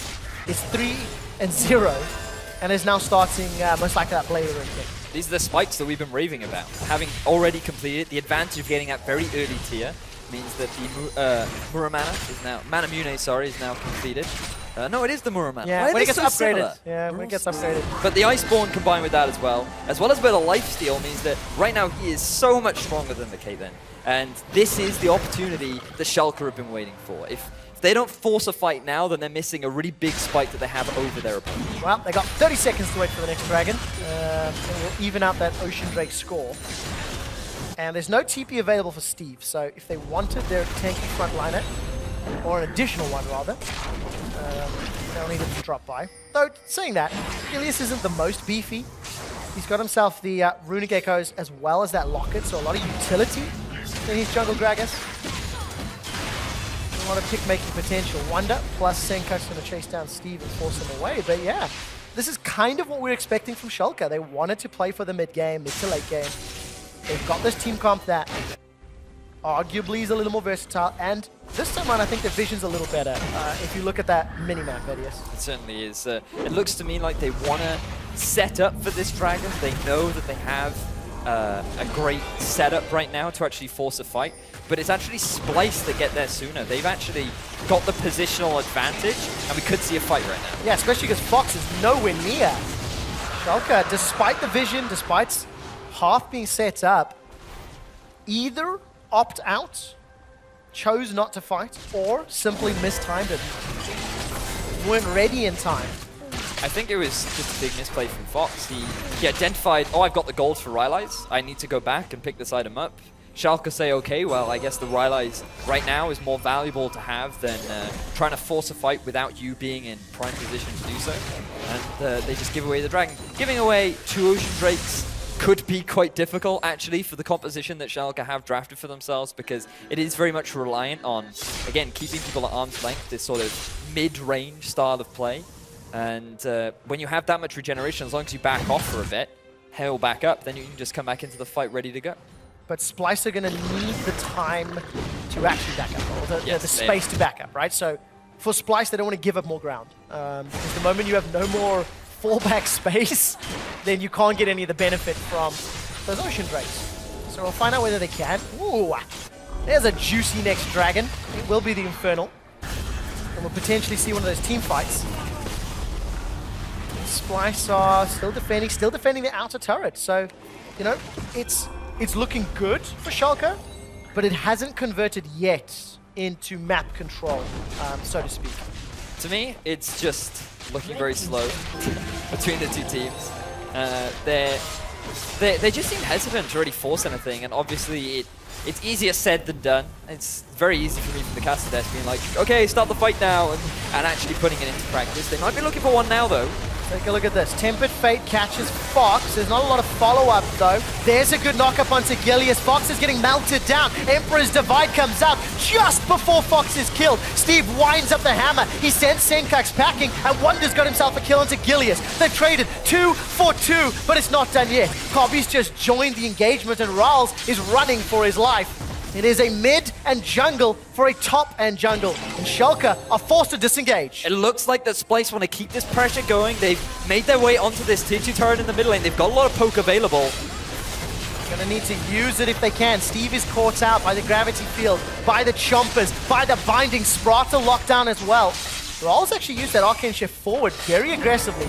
is 3-0, and is now starting most likely that Blader in pick. These are the spikes that we've been raving about. Having already completed, the advantage of getting that very early tier means that the Muramana is now, Manamune, sorry, is now completed. No, it is the Muramana. Yeah, when it gets upgraded. Similar? Yeah, when it gets upgraded. But the Iceborne combined with that as well with a lifesteal, means that right now he is so much stronger than the Caitlyn. And this is the opportunity that Schalke have been waiting for. If they don't force a fight now, then they're missing a really big spike that they have over their opponent. Well, they got 30 seconds to wait for the next dragon. It will even out that Ocean Drake score. And there's no TP available for Steve, so if they wanted their tanky frontliner, or an additional one rather, they'll need him to drop by. Though, saying that, Ilias isn't the most beefy. He's got himself the Runic Echoes as well as that Locket, so a lot of utility in his jungle Gragas. A lot of pick-making potential. Wonder plus Senkut's going to chase down Steve and force him away, but yeah, this is kind of what we're expecting from Schalke. They wanted to play for the mid-game, mid to late game. They've got this team comp that arguably is a little more versatile, and this time around I think their vision's a little better if you look at that mini-map, Vedius. It certainly is. It looks to me like they want to set up for this dragon. They know that they have a great setup right now to actually force a fight, but it's actually Splyce that get there sooner. They've actually got the positional advantage, and we could see a fight right now. Yeah, especially because Fox is nowhere near. Schalke, despite the vision, despite half being set up, either opt out, chose not to fight, or simply mistimed it. Weren't ready in time. I think it was just a big misplay from Fox. He identified, oh, I've got the gold for Rylai's. I need to go back and pick this item up. Schalke say, okay, well, I guess the Rylai's right now is more valuable to have than trying to force a fight without you being in prime position to do so. And they just give away the dragon. Giving away 2 Ocean Drakes could be quite difficult, actually, for the composition that Schalke have drafted for themselves, because it is very much reliant on, again, keeping people at arm's length, this sort of mid-range style of play. And when you have that much regeneration, as long as you back off for a bit, heal back up, then you can just come back into the fight ready to go. But Splyce are going to need the time to actually back up, or the space to back up, right? So for Splyce, they don't want to give up more ground. Because the moment you have no more fallback space, then you can't get any of the benefit from those Ocean Drakes. So we'll find out whether they can. Ooh, there's a juicy next dragon. It will be the Infernal. And we'll potentially see one of those team fights. Splyce are still defending the outer turret. So, you know, it's looking good for Schalke, but it hasn't converted yet into map control, so to speak. To me, it's just looking very slow between the two teams. They just seem hesitant to really force anything, and obviously it's easier said than done. It's very easy for me from the caster desk being like, okay, start the fight now, and actually putting it into practice. They might be looking for one now, though. Take a look at this. Tempered Fate catches Fox. There's not a lot of follow-up, though. There's a good knock-up onto Gilius. Fox is getting melted down. Emperor's Divide comes out just before Fox is killed. Steve winds up the hammer. He sends Senkax packing, and Wonder's got himself a kill onto Gilius. They've traded 2 for 2, but it's not done yet. Cobby's just joined the engagement, and Rals is running for his life. It is a mid and jungle for a top and jungle, and Schalke are forced to disengage. It looks like that Splyce want to keep this pressure going. They've made their way onto this tier 2 turret in the middle lane. They've got a lot of poke available. Gonna need to use it if they can. Steve is caught out by the gravity field, by the chompers, by the binding Sprata lockdown as well. Rawls actually used that arcane shift forward very aggressively.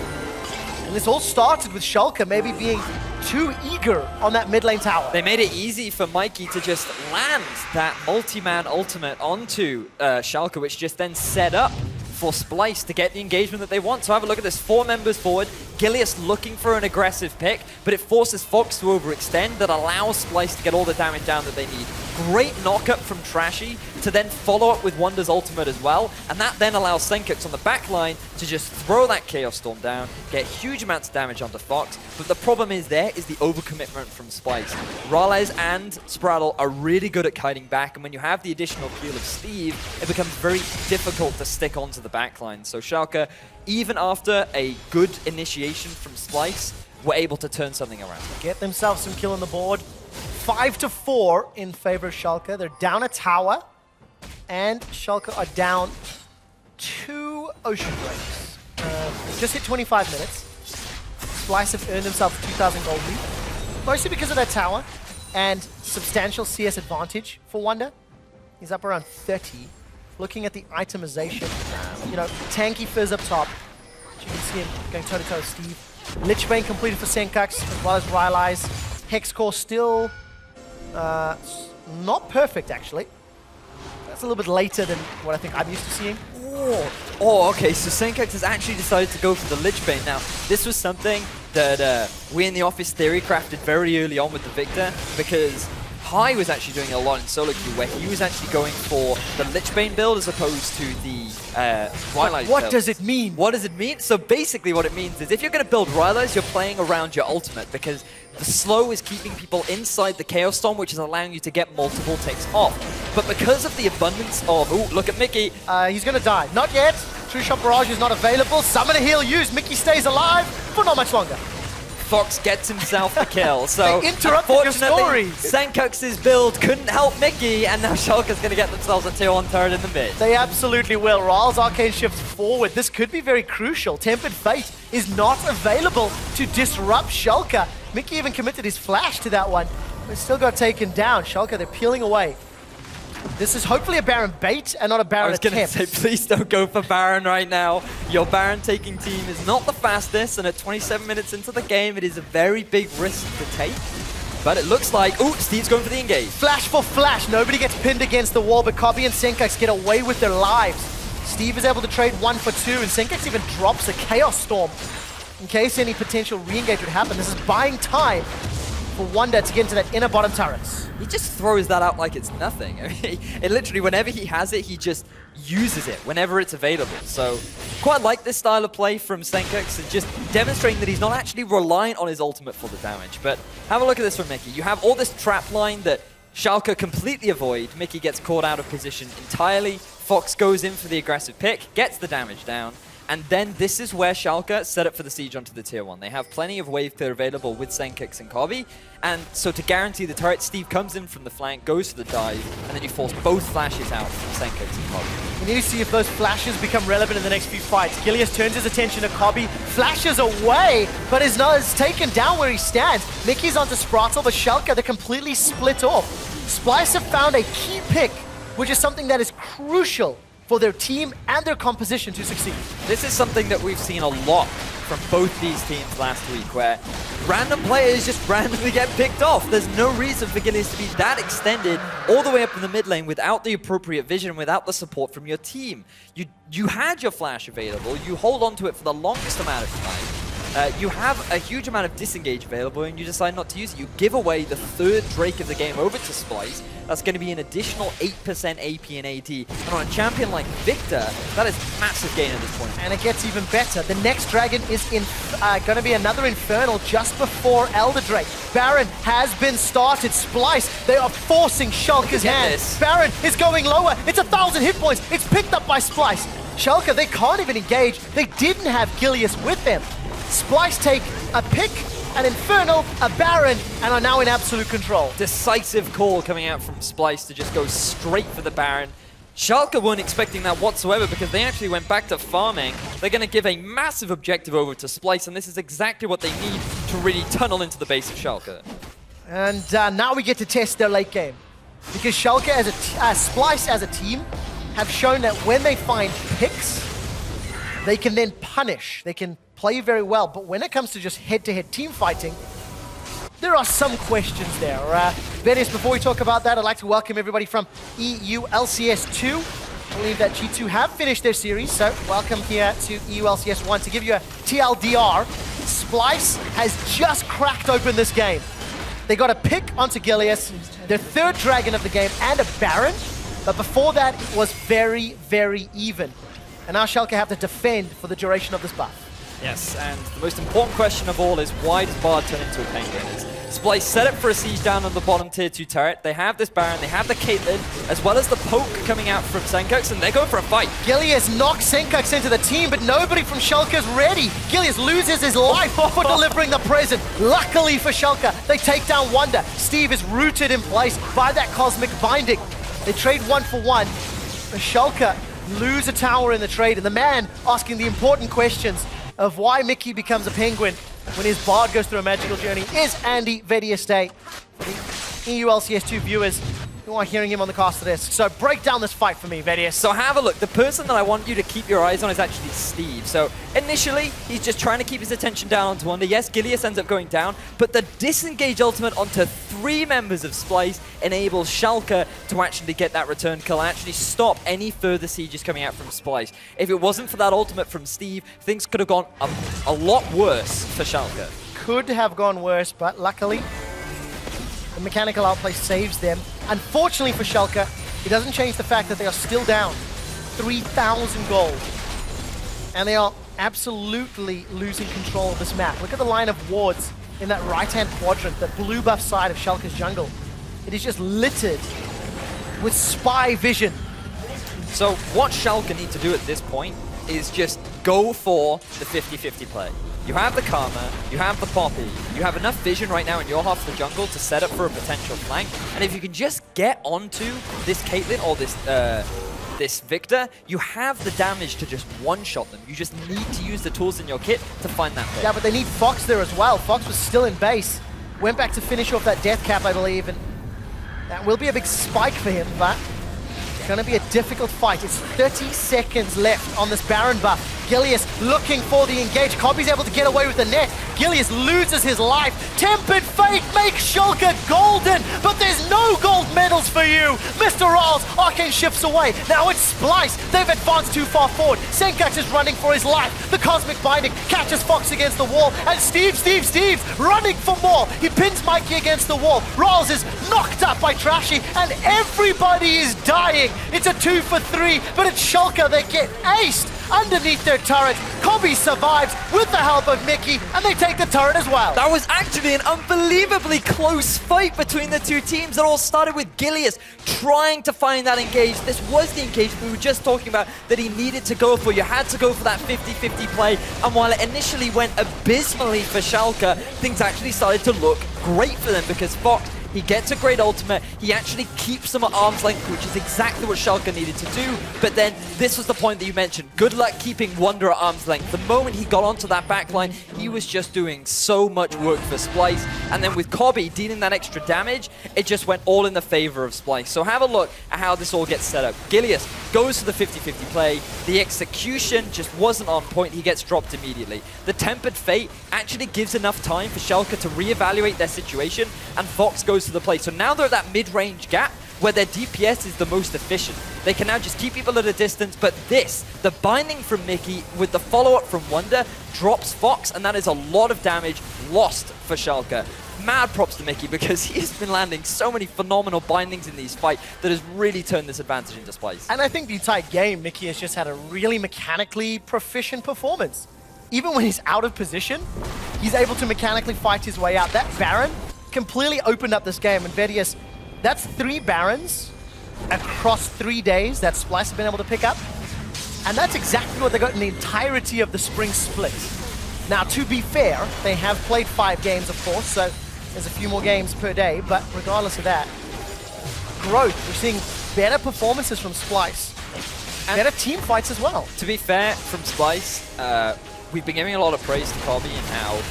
And this all started with Schalke maybe being too eager on that mid lane tower. They made it easy for Mikey to just land that multi-man ultimate onto Schalke, which just then set up for Splyce to get the engagement that they want. So have a look at this, 4 members forward, Gilius looking for an aggressive pick, but it forces Fox to overextend that allows Splyce to get all the damage down that they need. Great knock-up from Trashy to then follow up with Wonder's ultimate as well, and that then allows Senkax on the back line to just throw that Chaos Storm down, get huge amounts of damage onto Fox, but the problem is the overcommitment from Splyce. Rales and Spraddle are really good at kiting back, and when you have the additional peel of Steve, it becomes very difficult to stick onto the backline. So Schalke, even after a good initiation from Splyce, were able to turn something around. Get themselves some kill on the board. 5-4 in favor of Schalke. They're down a tower, and Schalke are down 2 Ocean Drakes. Just hit 25 minutes. Splyce have earned themselves 2,000 gold lead, mostly because of that tower and substantial CS advantage for Wonder. He's up around 30. Looking at the itemization, you know, Tanky Fizz up top. You can see him going toe-to-toe with Steve. Lichbane completed for Senkax, as well as Rylai's. Hexcore still not perfect, actually. That's a little bit later than what I think I'm used to seeing. Oh, okay, so Senkax has actually decided to go for the Lichbane. Now, this was something that we in the office theory crafted very early on with the Victor, because High was actually doing a lot in solo queue where he was actually going for the Lichbane build as opposed to the Rylai's What build. does it mean? What does it mean? So basically what it means is if you're going to build Rylai's, you're playing around your ultimate, because the slow is keeping people inside the Chaos Storm, which is allowing you to get multiple ticks off. But because of the abundance of... Ooh, look at Mickey. He's going to die. Not yet. True Shot Barrage is not available. Summon a heal used. Mickey stays alive for not much longer. Fox gets himself the kill. So they interrupted your story. Senkax's build couldn't help Mickey, and now Schalke's going to get themselves a tier 1 turret in the mid. They absolutely will. Ral's arcane shifts forward. This could be very crucial. Tempered Fate is not available to disrupt Schalke. Mickey even committed his flash to that one, but still got taken down. Schalke, they're peeling away. This is hopefully a Baron bait and not a Baron attempt. I was going to say, please don't go for Baron right now. Your Baron taking team is not the fastest, and at 27 minutes into the game, it is a very big risk to take. But it looks like, ooh, Steve's going for the engage. Flash for flash. Nobody gets pinned against the wall, but Cobby and Senkax get away with their lives. Steve is able to trade 1 for 2, and Senkax even drops a Chaos Storm in case any potential re-engage would happen. This is buying time for Wonder to get into that inner bottom turrets. He just throws that out like it's nothing. I mean, it literally, whenever he has it, he just uses it whenever it's available. So quite like this style of play from Senkux, and just demonstrating that he's not actually reliant on his ultimate for the damage. But have a look at this from Mickey. You have all this trap line that Schalke completely avoid. Mickey gets caught out of position entirely. Fox goes in for the aggressive pick, gets the damage down. And then this is where Schalke set up for the siege onto the tier 1. They have plenty of wave clear available with Senkux and Kobe. And so to guarantee the turret, Steve comes in from the flank, goes for the dive, and then you force both flashes out from Senkux and Kobe. We need to see if those flashes become relevant in the next few fights. Gilius turns his attention to Kobe, flashes away, but is taken down where he stands. Mickey's onto Spratle, but Schalke, they're completely split off. Splyce have found a key pick, which is something that is crucial for their team and their composition to succeed. This is something that we've seen a lot from both these teams last week, where random players just randomly get picked off. There's no reason for Gilius to be that extended all the way up in the mid lane without the appropriate vision, without the support from your team. You had your flash available, you hold on to it for the longest amount of time. You have a huge amount of disengage available and you decide not to use it. You give away the third Drake of the game over to Splyce. That's going to be an additional 8% AP and AD. And on a champion like Victor, that is massive gain at this point. And it gets even better. The next dragon is going to be another Infernal just before Elder Drake. Baron has been started. Splyce, they are forcing Schalke's hand. Baron is going lower. It's 1,000 hit points. It's picked up by Splyce. Schalke, they can't even engage. They didn't have Gilius with them. Splyce take a pick, an Infernal, a Baron, and are now in absolute control. Decisive call coming out from Splyce to just go straight for the Baron. Schalke weren't expecting that whatsoever because they actually went back to farming. They're going to give a massive objective over to Splyce, and this is exactly what they need to really tunnel into the base of Schalke. And now we get to test their late game. Because Schalke, Splyce as a team, have shown that when they find picks, they can then punish. They can play very well, but when it comes to just head-to-head team fighting, there are some questions there. Venice, before we talk about that, I'd like to welcome everybody from EULCS2. I believe that G2 have finished their series, so welcome here to EULCS1. To give you a TLDR, Splyce has just cracked open this game. They got a pick onto Gilius, their third dragon of the game, and a Baron, but before that, it was very, very even. And now Schalke have to defend for the duration of this buff. Yes, and the most important question of all is why does Bard turn into a penguin? Splyce set up for a siege down on the bottom tier 2 turret. They have this Baron, they have the Caitlyn, as well as the poke coming out from Senkux, and they're going for a fight. Gilius knocks Senkux into the team, but nobody from Schalke is ready. Gilius loses his life for delivering the present. Luckily for Schalke, they take down Wonder. Steve is rooted in place by that Cosmic Binding. They trade 1-for-1. The Schalke lose a tower in the trade, and the man asking the important questions of why Mickey becomes a penguin when his Bard goes through a magical journey is Andy Vedieste. For the EULCS2 viewers who are hearing him on the cast of this. So break down this fight for me, Vedieste. So have a look. The person that I want you to keep your eyes on is actually Steve. So initially, he's just trying to keep his attention down onto Wonder. Yes, Gilius ends up going down, but the disengage ultimate onto 3 members of Splyce enables Schalke to actually get that return kill and actually stop any further sieges coming out from Splyce. If it wasn't for that ultimate from Steve, things could have gone a lot worse for Schalke. Could have gone worse, but luckily, the mechanical outplay saves them. Unfortunately for Schalke, it doesn't change the fact that they are still down 3,000 gold. And they are absolutely losing control of this map. Look at the line of wards in that right-hand quadrant, the blue buff side of Schalke's jungle. It is just littered with spy vision. So what Schalke need to do at this point is just go for the 50-50 play. You have the Karma, you have the Poppy, you have enough vision right now in your half of the jungle to set up for a potential flank, and if you can just get onto this Caitlyn or this Victor, you have the damage to just one-shot them. You just need to use the tools in your kit to find that pick. Yeah, but they need Fox there as well. Fox was still in base. Went back to finish off that death cap, I believe, and that will be a big spike for him, but it's going to be a difficult fight. It's 30 seconds left on this Baron buff. Gilius looking for the engage. Cobby's able to get away with the net. Gilius loses his life. Tempered Fate makes Schalke golden, but there's no gold medals for you. Mr. Rolls, Arcane shifts away. Now it's Splyce. They've advanced too far forward. Senkax is running for his life. The Cosmic Binding catches Fox against the wall, and Steve's running for more. He pins Mikey against the wall. Rolls is knocked up by Trashy, and everybody is dying. It's a 2 for 3, but it's Schalke that get aced underneath their turret. Cobby survives with the help of Mickey, and they take the turret as well. That was actually an unbelievably close fight between the two teams. It all started with Gilius trying to find that engage. This was the engage we were just talking about that he needed to go for. You had to go for that 50-50 play, and while it initially went abysmally for Schalke, things actually started to look great for them because Fox, he gets a great ultimate, he actually keeps them at arm's length, which is exactly what Schalke needed to do, but then this was the point that you mentioned. Good luck keeping Wonder at arm's length. The moment he got onto that backline, he was just doing so much work for Splyce, and then with Cobby dealing that extra damage, it just went all in the favor of Splyce. So have a look at how this all gets set up. Gilius goes for the 50-50 play, the execution just wasn't on point, he gets dropped immediately. The Tempered Fate actually gives enough time for Schalke to reevaluate their situation, and Fox goes to the play. So now they're at that mid-range gap where their DPS is the most efficient. They can now just keep people at a distance, but this, the binding from Mickey with the follow-up from Wonder, drops Fox, and that is a lot of damage lost for Schalke. Mad props to Mickey because he has been landing so many phenomenal bindings in these fights that has really turned this advantage into Splyce. And I think the entire game, Mickey has just had a really mechanically proficient performance. Even when he's out of position, he's able to mechanically fight his way out. That Baron completely opened up this game, and Vedius, that's 3 Barons across 3 days that Splyce has been able to pick up, and that's exactly what they got in the entirety of the spring split. Now, to be fair, they have played 5 games, of course, so there's a few more games per day, but regardless of that, growth. We're seeing better performances from Splyce, and better team fights as well. To be fair, from Splyce, we've been giving a lot of praise to Cobby and how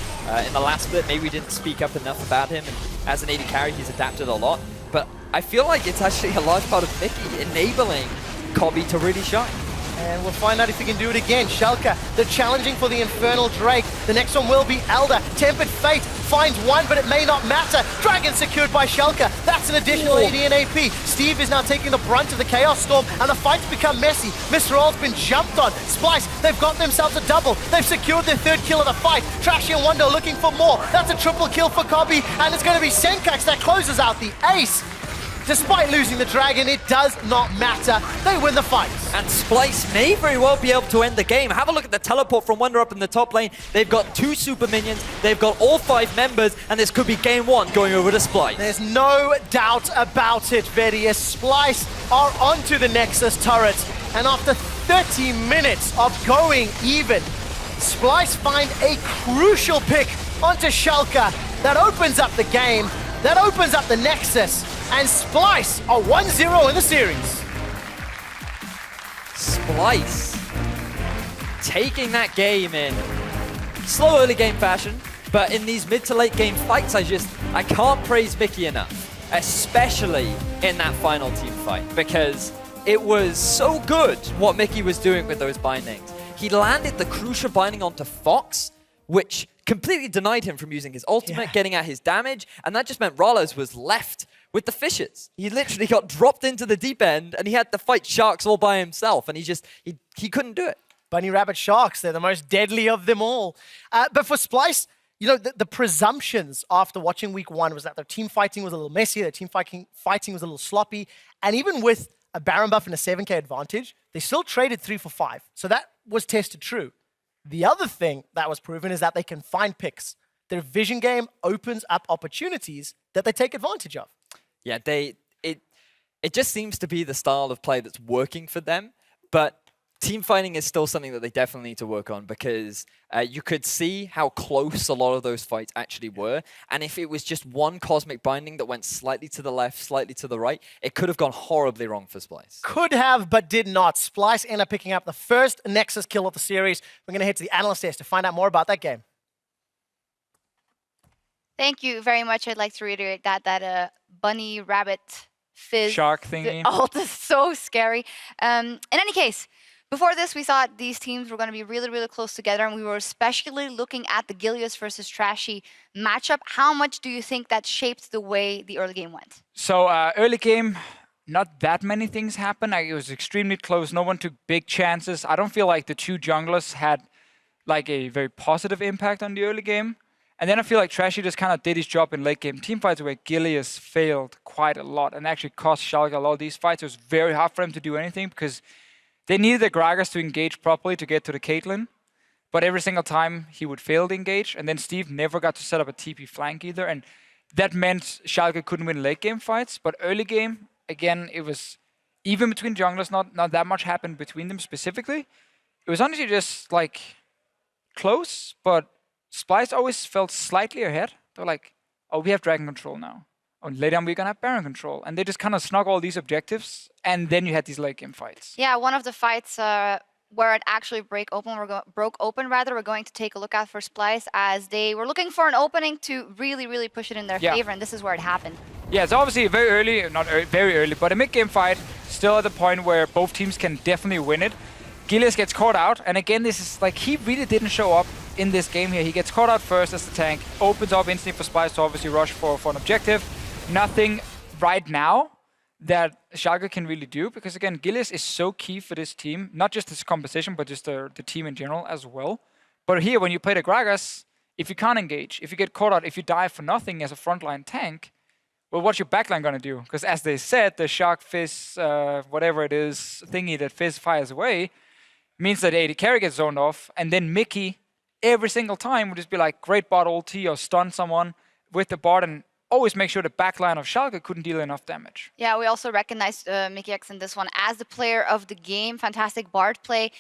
in the last split, maybe we didn't speak up enough about him, and as an AD carry, he's adapted a lot. But I feel like it's actually a large part of Mickey enabling Cobby to really shine. And we'll find out if he can do it again. Schalke, they're challenging for the Infernal Drake. The next one will be Elder. Tempered Fate finds one, but it may not matter. Dragon secured by Schalke. That's an additional AD and AP. Steve is now taking the brunt of the Chaos Storm, and the fight's become messy. Mr. All's been jumped on. Splyce, they've got themselves a double. They've secured their 3rd kill of the fight. Trashy and Wonder looking for more. That's a triple kill for Cobby, and it's going to be Senkax that closes out the ace. Despite losing the Dragon, it does not matter. They win the fight. And Splyce may very well be able to end the game. Have a look at the teleport from Wonder up in the top lane. They've got 2 super minions. They've got all 5 members, and this could be game 1 going over to Splyce. There's no doubt about it, Vedius. Splyce are onto the Nexus turret, and after 30 minutes of going even, Splyce find a crucial pick onto Schalke that opens up the game, that opens up the Nexus, and Splyce are 1-0 in the series. Splyce taking that game in slow early game fashion, but in these mid to late game fights, I can't praise Mickey enough, especially in that final team fight, because it was so good what Mickey was doing with those bindings. He landed the crucial binding onto Fox, which completely denied him from using his ultimate, getting at his damage, and that just meant Rollos was left with the fishes. He literally got dropped into the deep end, and he had to fight sharks all by himself, and he couldn't do it. Bunny Rabbit Sharks, they're the most deadly of them all. But for Splyce, you know, the presumptions after watching week 1 was that their team fighting was a little messy, their team fighting was a little sloppy, and even with a Baron buff and a 7k advantage, they still traded 3 for 5. So that was tested true. The other thing that was proven is that they can find picks. Their vision game opens up opportunities that they take advantage of. Yeah, it just seems to be the style of play that's working for them, but team fighting is still something that they definitely need to work on, because you could see how close a lot of those fights actually were, and if it was just one Cosmic Binding that went slightly to the left, slightly to the right, it could have gone horribly wrong for Splyce. Could have, but did not. Splyce ended up picking up the first Nexus kill of the series. We're going to head to the analyst desk to find out more about that game. Thank you very much. I'd like to reiterate that bunny rabbit fizz shark thingy. ult is so scary. In any case, Before this, we thought these teams were going to be really, really close together, and we were especially looking at the Gilius versus Trashy matchup. How much do you think that shaped the way the early game went? So early game, not that many things happened. Like, it was extremely close. No one took big chances. I don't feel like the two junglers had like a very positive impact on the early game. And then I feel like Trashy just kind of did his job in late game teamfights where Gilius failed quite a lot and actually cost Schalke a lot of these fights. It was very hard for him to do anything because they needed the Gragas to engage properly to get to the Caitlyn. But every single time he would fail to engage. And then Steve never got to set up a TP flank either. And that meant Schalke couldn't win late game fights. But early game, again, it was even between junglers, not that much happened between them specifically. It was honestly just like close, but Splyce always felt slightly ahead. They're like, oh, we have Dragon Control now. Oh, later on, we're going to have Baron Control. And they just kind of snug all these objectives, and then you had these late game fights. Yeah, one of the fights where it actually broke open, we're going to take a look at for Splyce, as they were looking for an opening to really, really push it in their favor, and this is where it happened. Yeah, it's obviously very early, not very early, but a mid-game fight, still at the point where both teams can definitely win it. Gilius gets caught out, and again, this is like, he really didn't show up in this game here. He gets caught out first as the tank, opens up instantly for Splyce to obviously rush for an objective. Nothing right now that Schalke can really do, because again, Gilius is so key for this team, not just this composition, but just the team in general as well. But here, when you play the Gragas, if you can't engage, if you get caught out, if you die for nothing as a frontline tank, well, what's your backline gonna do? Because as they said, the Shark Fizz, whatever it is, thingy that Fizz fires away, means that AD carry gets zoned off, and then Mickey, every single time, would just be like, great bot ulti or stun someone with the bot, and always make sure the backline of Schalke couldn't deal enough damage. Yeah, we also recognized Mickey X in this one as the player of the game. Fantastic Bard play.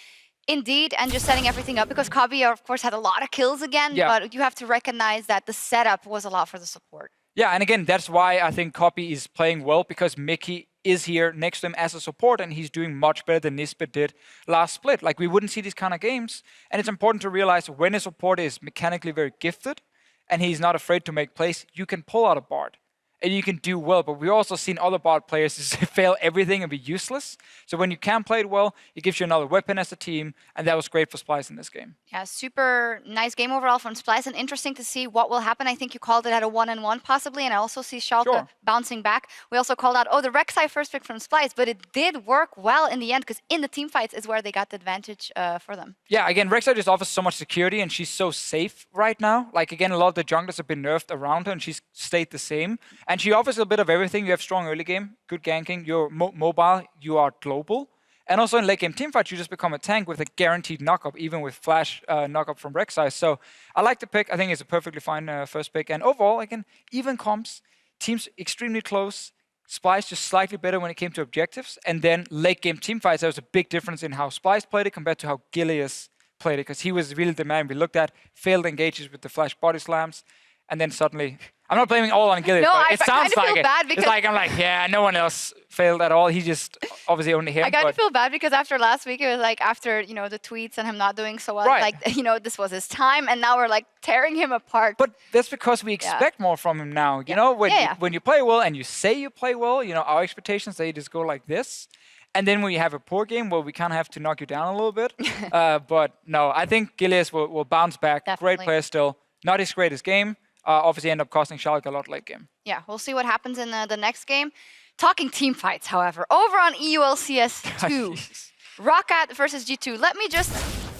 Indeed, and just setting everything up, because Kabi, of course, had a lot of kills again, but you have to recognize that the setup was a lot for the support. Yeah, and again, that's why I think Copy is playing well, because Mickey is here next to him as a support, and he's doing much better than Nisbet did last split. Like, we wouldn't see these kind of games, and it's important to realize when a support is mechanically very gifted, and he's not afraid to make plays, you can pull out a Bard, and you can do well. But we've also seen other Bard players just fail everything and be useless. So when you can play it well, it gives you another weapon as a team, and that was great for Splyce in this game. Yeah, super nice game overall from Splyce, and interesting to see what will happen. I think you called it at a 1-1 possibly, and I also see Schalke bouncing back. We also called out, the Rek'Sai first pick from Splyce, but it did work well in the end, because in the team fights is where they got the advantage for them. Yeah, again, Rek'Sai just offers so much security, and she's so safe right now. Like, again, a lot of the junglers have been nerfed around her, and she's stayed the same. And she offers a bit of everything. You have strong early game, good ganking, you're mobile, you are global. And also in late game teamfights, you just become a tank with a guaranteed knockup, even with flash knockup from Rek'Sai. So I like the pick. I think it's a perfectly fine first pick. And overall, again, even comps, teams extremely close. Splyce just slightly better when it came to objectives. And then late game teamfights, there was a big difference in how Splyce played it compared to how Gilius played it, because he was really the man we looked at, failed engages with the flash body slams, and then suddenly, I'm not blaming all on Gilius, but it sounds like it. It's like, I'm like, yeah, no one else failed at all. He just, obviously only him. I kind of feel bad, because after last week, it was like, after, the tweets and him not doing so well, like, this was his time, and now we're like tearing him apart. But that's because we expect more from him now. You know, when you play well and you say you play well, our expectations, they just go like this. And then when you have a poor game, well, we kind of have to knock you down a little bit. But no, I think Gilius will bounce back. Definitely. Great player still. Not his greatest game. Obviously end up costing Schalke a lot late game. Yeah, we'll see what happens in the next game. Talking team fights, however, over on EULCS2, Roccat versus G2. Let me just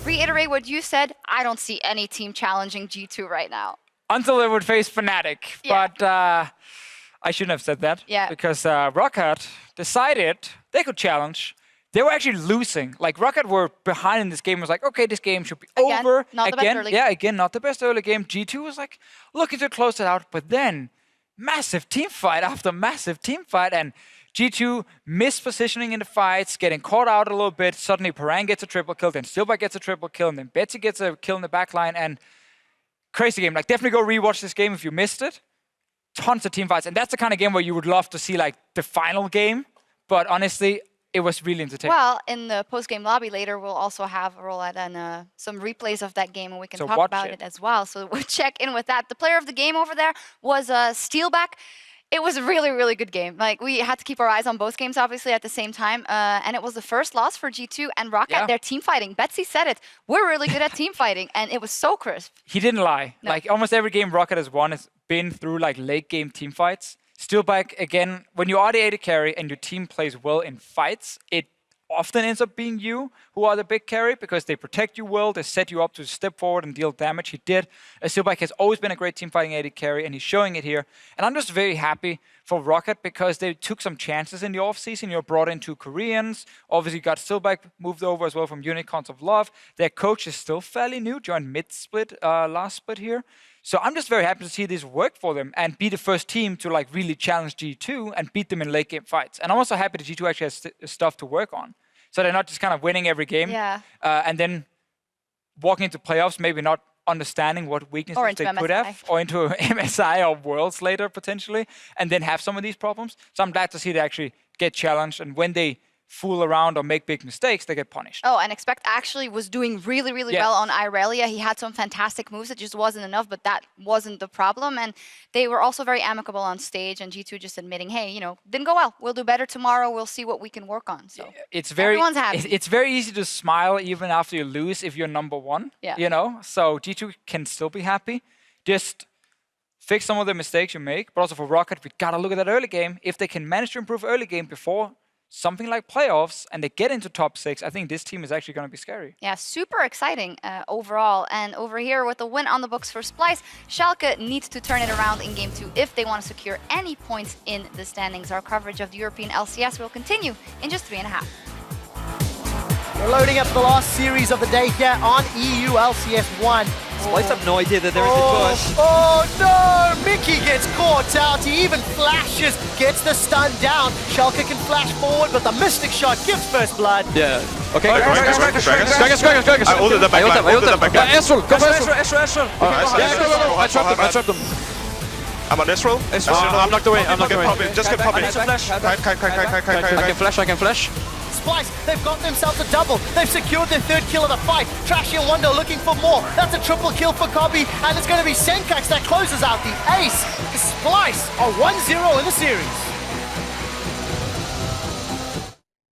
reiterate what you said. I don't see any team challenging G2 right now. Until they would face Fnatic. Yeah. But I shouldn't have said that. Yeah. Because Roccat decided they could challenge. They were actually losing. Like, Roccat were behind in this game. It was like, okay, this game should be over. Not the best early game. Yeah, again, not the best early game. G2 was like, looking to close it out. But then, massive team fight after massive team fight. And G2 mispositioning in the fights, getting caught out a little bit. Suddenly, Parang gets a triple kill. Then Steelback gets a triple kill. And then Betsy gets a kill in the backline. And crazy game. Like, definitely go rewatch this game if you missed it. Tons of team fights. And that's the kind of game where you would love to see, like, the final game. But honestly, it was really entertaining. Well, in the post-game lobby later, we'll also have a roulette and some replays of that game, and we can talk about it as well. So we'll check in with that. The player of the game over there was Steelback. It was a really, really good game. Like, we had to keep our eyes on both games, obviously, at the same time. And it was the first loss for G2 and Rocket. Their team fighting. Betsy said it. We're really good at team fighting. And it was so crisp. He didn't lie. No. Like, almost every game Rocket has won has been through, like, late-game team fights. Still back, again, when you are the AD carry and your team plays well in fights, it often ends up being you who are the big carry because they protect you well, they set you up to step forward and deal damage. He did. Silbike has always been a great team fighting AD carry, and he's showing it here. And I'm just very happy for Rocket because they took some chances in the offseason. You brought in 2 Koreans. Obviously, got Silbike moved over as well from Unicorns of Love. Their coach is still fairly new, joined mid-split, last split here. So I'm just very happy to see this work for them and be the first team to like really challenge G2 and beat them in late game fights. And I'm also happy that G2 actually has stuff to work on. So they're not just kind of winning every game and then walking into playoffs, maybe not understanding what weaknesses they could have, or into MSI or Worlds later potentially, and then have some of these problems. So I'm glad to see they actually get challenged, and when they fool around or make big mistakes, they get punished. Oh, and Expect actually was doing really, really well on Irelia. He had some fantastic moves. It just wasn't enough, but that wasn't the problem. And they were also very amicable on stage, and G2 just admitting, hey, you know, didn't go well. We'll do better tomorrow. We'll see what we can work on. So everyone's happy. It's very easy to smile even after you lose if you're number one, you know? So G2 can still be happy. Just fix some of the mistakes you make. But also for Rocket, we got to look at that early game. If they can manage to improve early game before something like playoffs and they get into top 6, I think this team is actually going to be scary. Yeah, super exciting overall. And over here with the win on the books for Splyce, Schalke needs to turn it around in Game 2 if they want to secure any points in the standings. Our coverage of the European LCS will continue in just 3.5. We're loading up the last series of the day here on EULCS1. Splyce have no idea that they're in the bush. Oh no! Mickey gets caught out. He even flashes, gets the stun down. Schalke can flash forward, but the Mystic Shot gives first blood. Yeah. Okay. I ulted the back line. Ezreal, go for Ezreal. I trapped them. I'm on Ezreal. I'm knocked away. Just get popping. I can flash. Splyce, they've got themselves a double. They've secured their 3rd kill of the fight. Trashy and Wonder looking for more. That's a triple kill for Cobby, and it's going to be Senkax that closes out the ace. Splyce are 1-0 in the series.